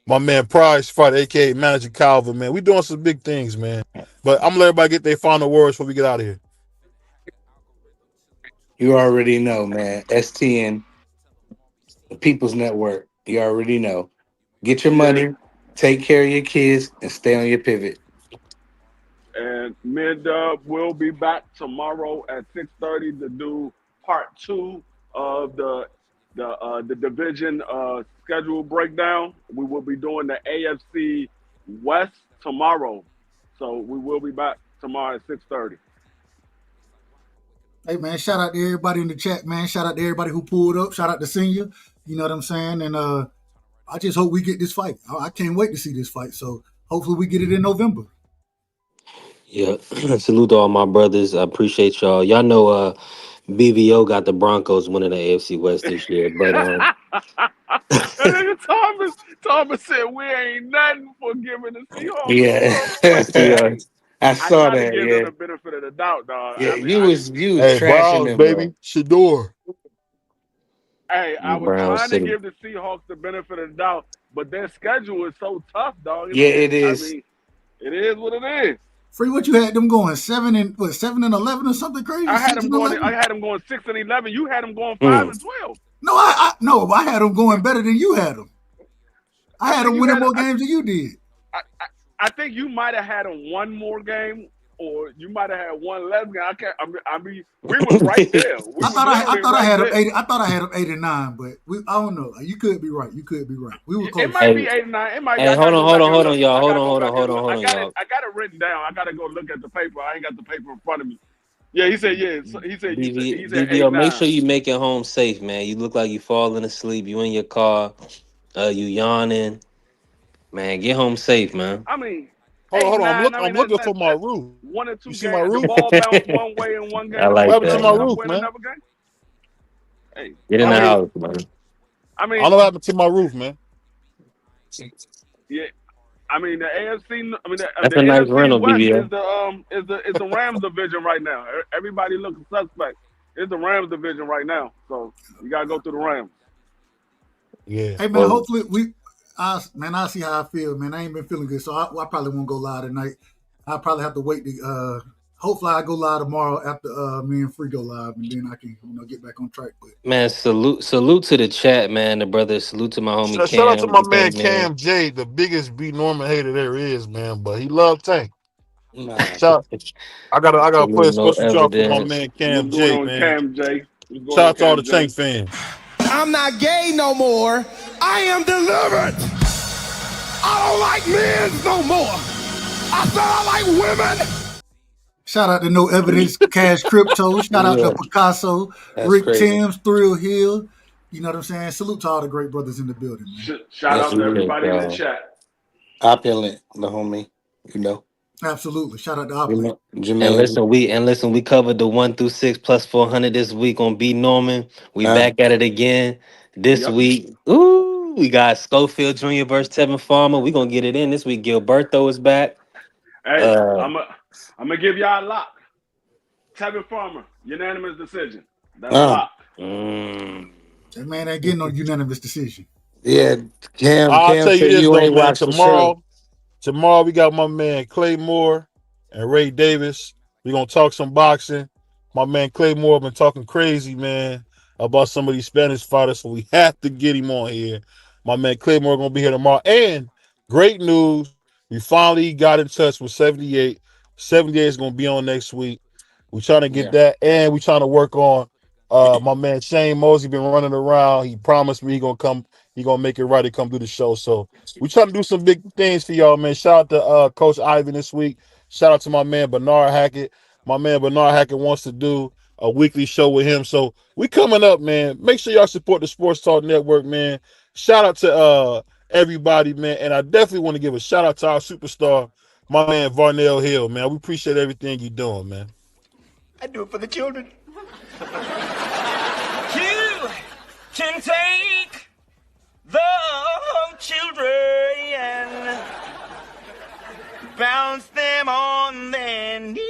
my man Prize Fight, aka Manager Calvin, man. We doing some big things, man. But I'm gonna let everybody get their final words before we get out of here. You already know, man. STN, the People's Network. You already know. Get your Yeah. money, take care of your kids, and stay on your pivot. And Mid Dub will be back tomorrow at 6:30 to do part two of the division schedule breakdown. We will be doing the AFC West tomorrow, so we will be back tomorrow at 6:30. Hey man, shout out to everybody in the chat, man. Shout out to everybody who pulled up. Shout out to Senior. You know what I'm saying? And I just hope we get this fight. I can't wait to see this fight. So hopefully we get it in November. Yeah. Salute to all my brothers. I appreciate y'all. Y'all know BVO got the Broncos winning the AFC West this year, but And then Thomas said we ain't nothing for giving the Seahawks a Yeah. run. yeah. Hey, I I saw tried to that. give them Yeah. the benefit of the doubt, dog. Yeah. I mean, You was Hey, trashing Browns, them, bro. baby. Shador. I was Brown trying to City. give the Seahawks the benefit of the doubt, but their schedule is so tough, dog. Yeah, it I is. mean, it is what it is. Free, what you had them going 7-11 or something crazy? 6-11? I had them going 6-11. You had them going five Mm. and 12. No, I had them going better than you had them. I I had think them you winning had. more games than you did. I think you might have had them one more game, or you might have had one less game. I can't. I mean, we was right there. We was I literally thought I right had them there. 80. I thought I had them 8 and 9, but I don't know. You could be right. You could be right. We were It close. might Hey, be 8-9. It might be. hey, I gotta go back and hold on, look. y'all. I Hold gotta on, go hold on, back and hold on, look. hold on, y'all. I got it written down. I gotta go look at the paper. I ain't got the paper in front of me. Yeah, he said. Yeah, so he said. He said BVO, make 8-9. sure you make it home safe, man. You look like you falling asleep. You in your car, you yawning. Man, get home safe, man. I mean, Hold eight on. nine. I I'm mean, looking for my that's roof. one or You two see my games. The roof? ball bounced one way in one game. I The What like ball happened to that, bounced my another man. roof, way in man? another game. Hey, Get in I the mean, house, man. I I mean, don't know what happened to my roof, man. yeah. I mean, the AFC. I mean, That's the a nice NFC rental, West BBL. is the Rams division right now. Everybody looking suspect. It's the Rams division right now. So you gotta go through the Rams. Yeah. Hey man, Well, hopefully I see how I feel, man. I ain't been feeling good, so I probably won't go live tonight. I'll probably have to wait to hopefully I go live tomorrow after me and Free go live, and then I can get back on track. But man, salute to the chat, man. The brother, salute to my homie Shout out to Cam. my He man came in. Cam J, the biggest B Norman hater there is, man. But he loved Tank. Nah, Shout, I gotta play salute, a no special drop for my evidence. man What's Cam going J, on, man. Cam J? What's going Shout on, out to all the Cam Tank J? fans. I'm not gay no more. I am delivered. I don't like men no more. I said I like women. shout out to No Evidence, Cash Crypto. Shout out to Yeah, Picasso, that's Rick crazy. Timms, Thrill Hill. You know what I'm saying? Salute to all the great brothers in the building, man. Shout I out to appreciate everybody in the y'all. chat. Opulent, the homie. You know. Absolutely. Shout out to Opulent. Jermaine. And listen, we covered the 1 through 6 plus 400 this week on B Norman. We Uh, back at it again this Yep. week. Ooh, we got Schofield Jr. versus Tevin Farmer. We gonna get it in this week. Gilberto is back. Hey, Uh, I'm gonna give y'all a lock. Tevin Farmer, unanimous decision. That's a uh, lock. mm, That man ain't getting no unanimous decision. yeah, Cam. I'll Cam tell you said this you though, ain't man. watched the show. Tomorrow we got my man Claymore and Ray Davis. We gonna talk some boxing. My man Claymore been talking crazy, man, about some of these Spanish fighters, so we have to get him on here. My man Claymore gonna be here tomorrow. And great news, we finally got in touch with 78. 78 is gonna be on next week. We trying to get Yeah. that, and we trying to work on my man Shane Mosey been running around. He promised me he gonna come, he gonna make it right to come do the show. So we trying to do some big things for y'all, man. Shout out to Coach Ivan this week. Shout out to my man Bernard Hackett. My man Bernard Hackett wants to do a weekly show with him. So we coming up, man. Make sure y'all support the Sports Talk Network, man. Shout out to everybody, man. And I definitely want to give a shout out to our superstar, my man Varnell Hill, man. We appreciate everything you're doing, man. I do it for the children. You can take the children and bounce them on their knees.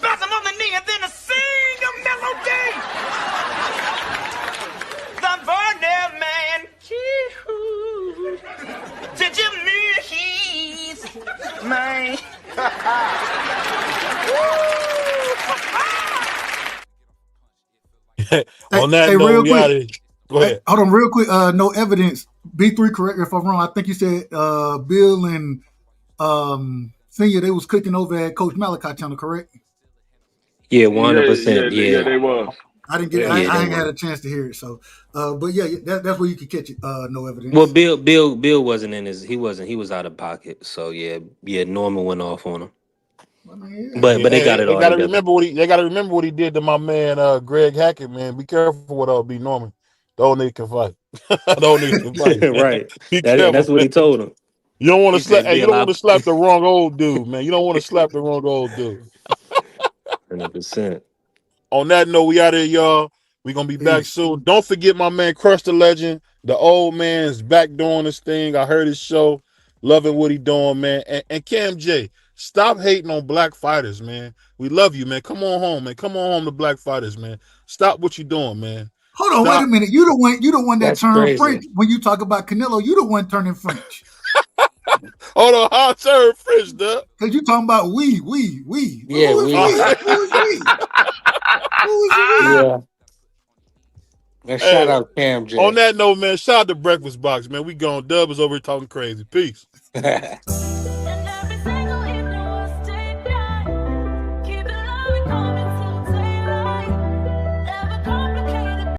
Bounce them on the knee and then sing a melody. The Varnell man. Did you know he's mine? On that Hey, note, real we quick. out of here. Go ahead. Hold on, real quick. No Evidence. B3, correct me if I'm wrong. I think you said Bill and Senior, they was cooking over at Coach Malachi channel, correct? yeah, Yeah, 100%. yeah, Yeah, they was. I didn't get it. Yeah. I yeah, they ain't had were. a chance to hear it. So, but yeah, that's where you can catch it. No Well, Evidence. Bill wasn't in his. He was out of pocket. So yeah. Norman went off on him, I mean, yeah. but Yeah, they got hey, it all together. they gotta remember what he did to my man Greg Hackett, man. Be careful with B Norman. The old nigga can fight. The old nigga can fight, man. Right. Be And careful, that's what man. he told him. You don't want He to slap. said, Hey, you "Bill, don't I want to slap the wrong old dude, man. You don't want to slap the wrong old dude. 100%." On that note, we out of here, y'all. We gonna be back Peace. soon. Don't forget my man Crush the Legend. The old man's back doing this thing. I heard his show. Loving what he doing, man. And Cam J, stop hating on black fighters, man. We love you, man. Come on home, man. Come on home to black fighters, man. Stop what you doing, man. Hold on, wait a Stop. minute. You the one that That's turned crazy. French when you talk about Canelo. You the one turning French Hold on, I'll turn French, duh. because you talking about we. Well, Yeah, who is we. we? Who is we? Who is we? Yeah. And shout Hey, out Cam on J. that note, man, shout out to Breakfast Box, man. We gone. Dub is over here talking crazy. Peace.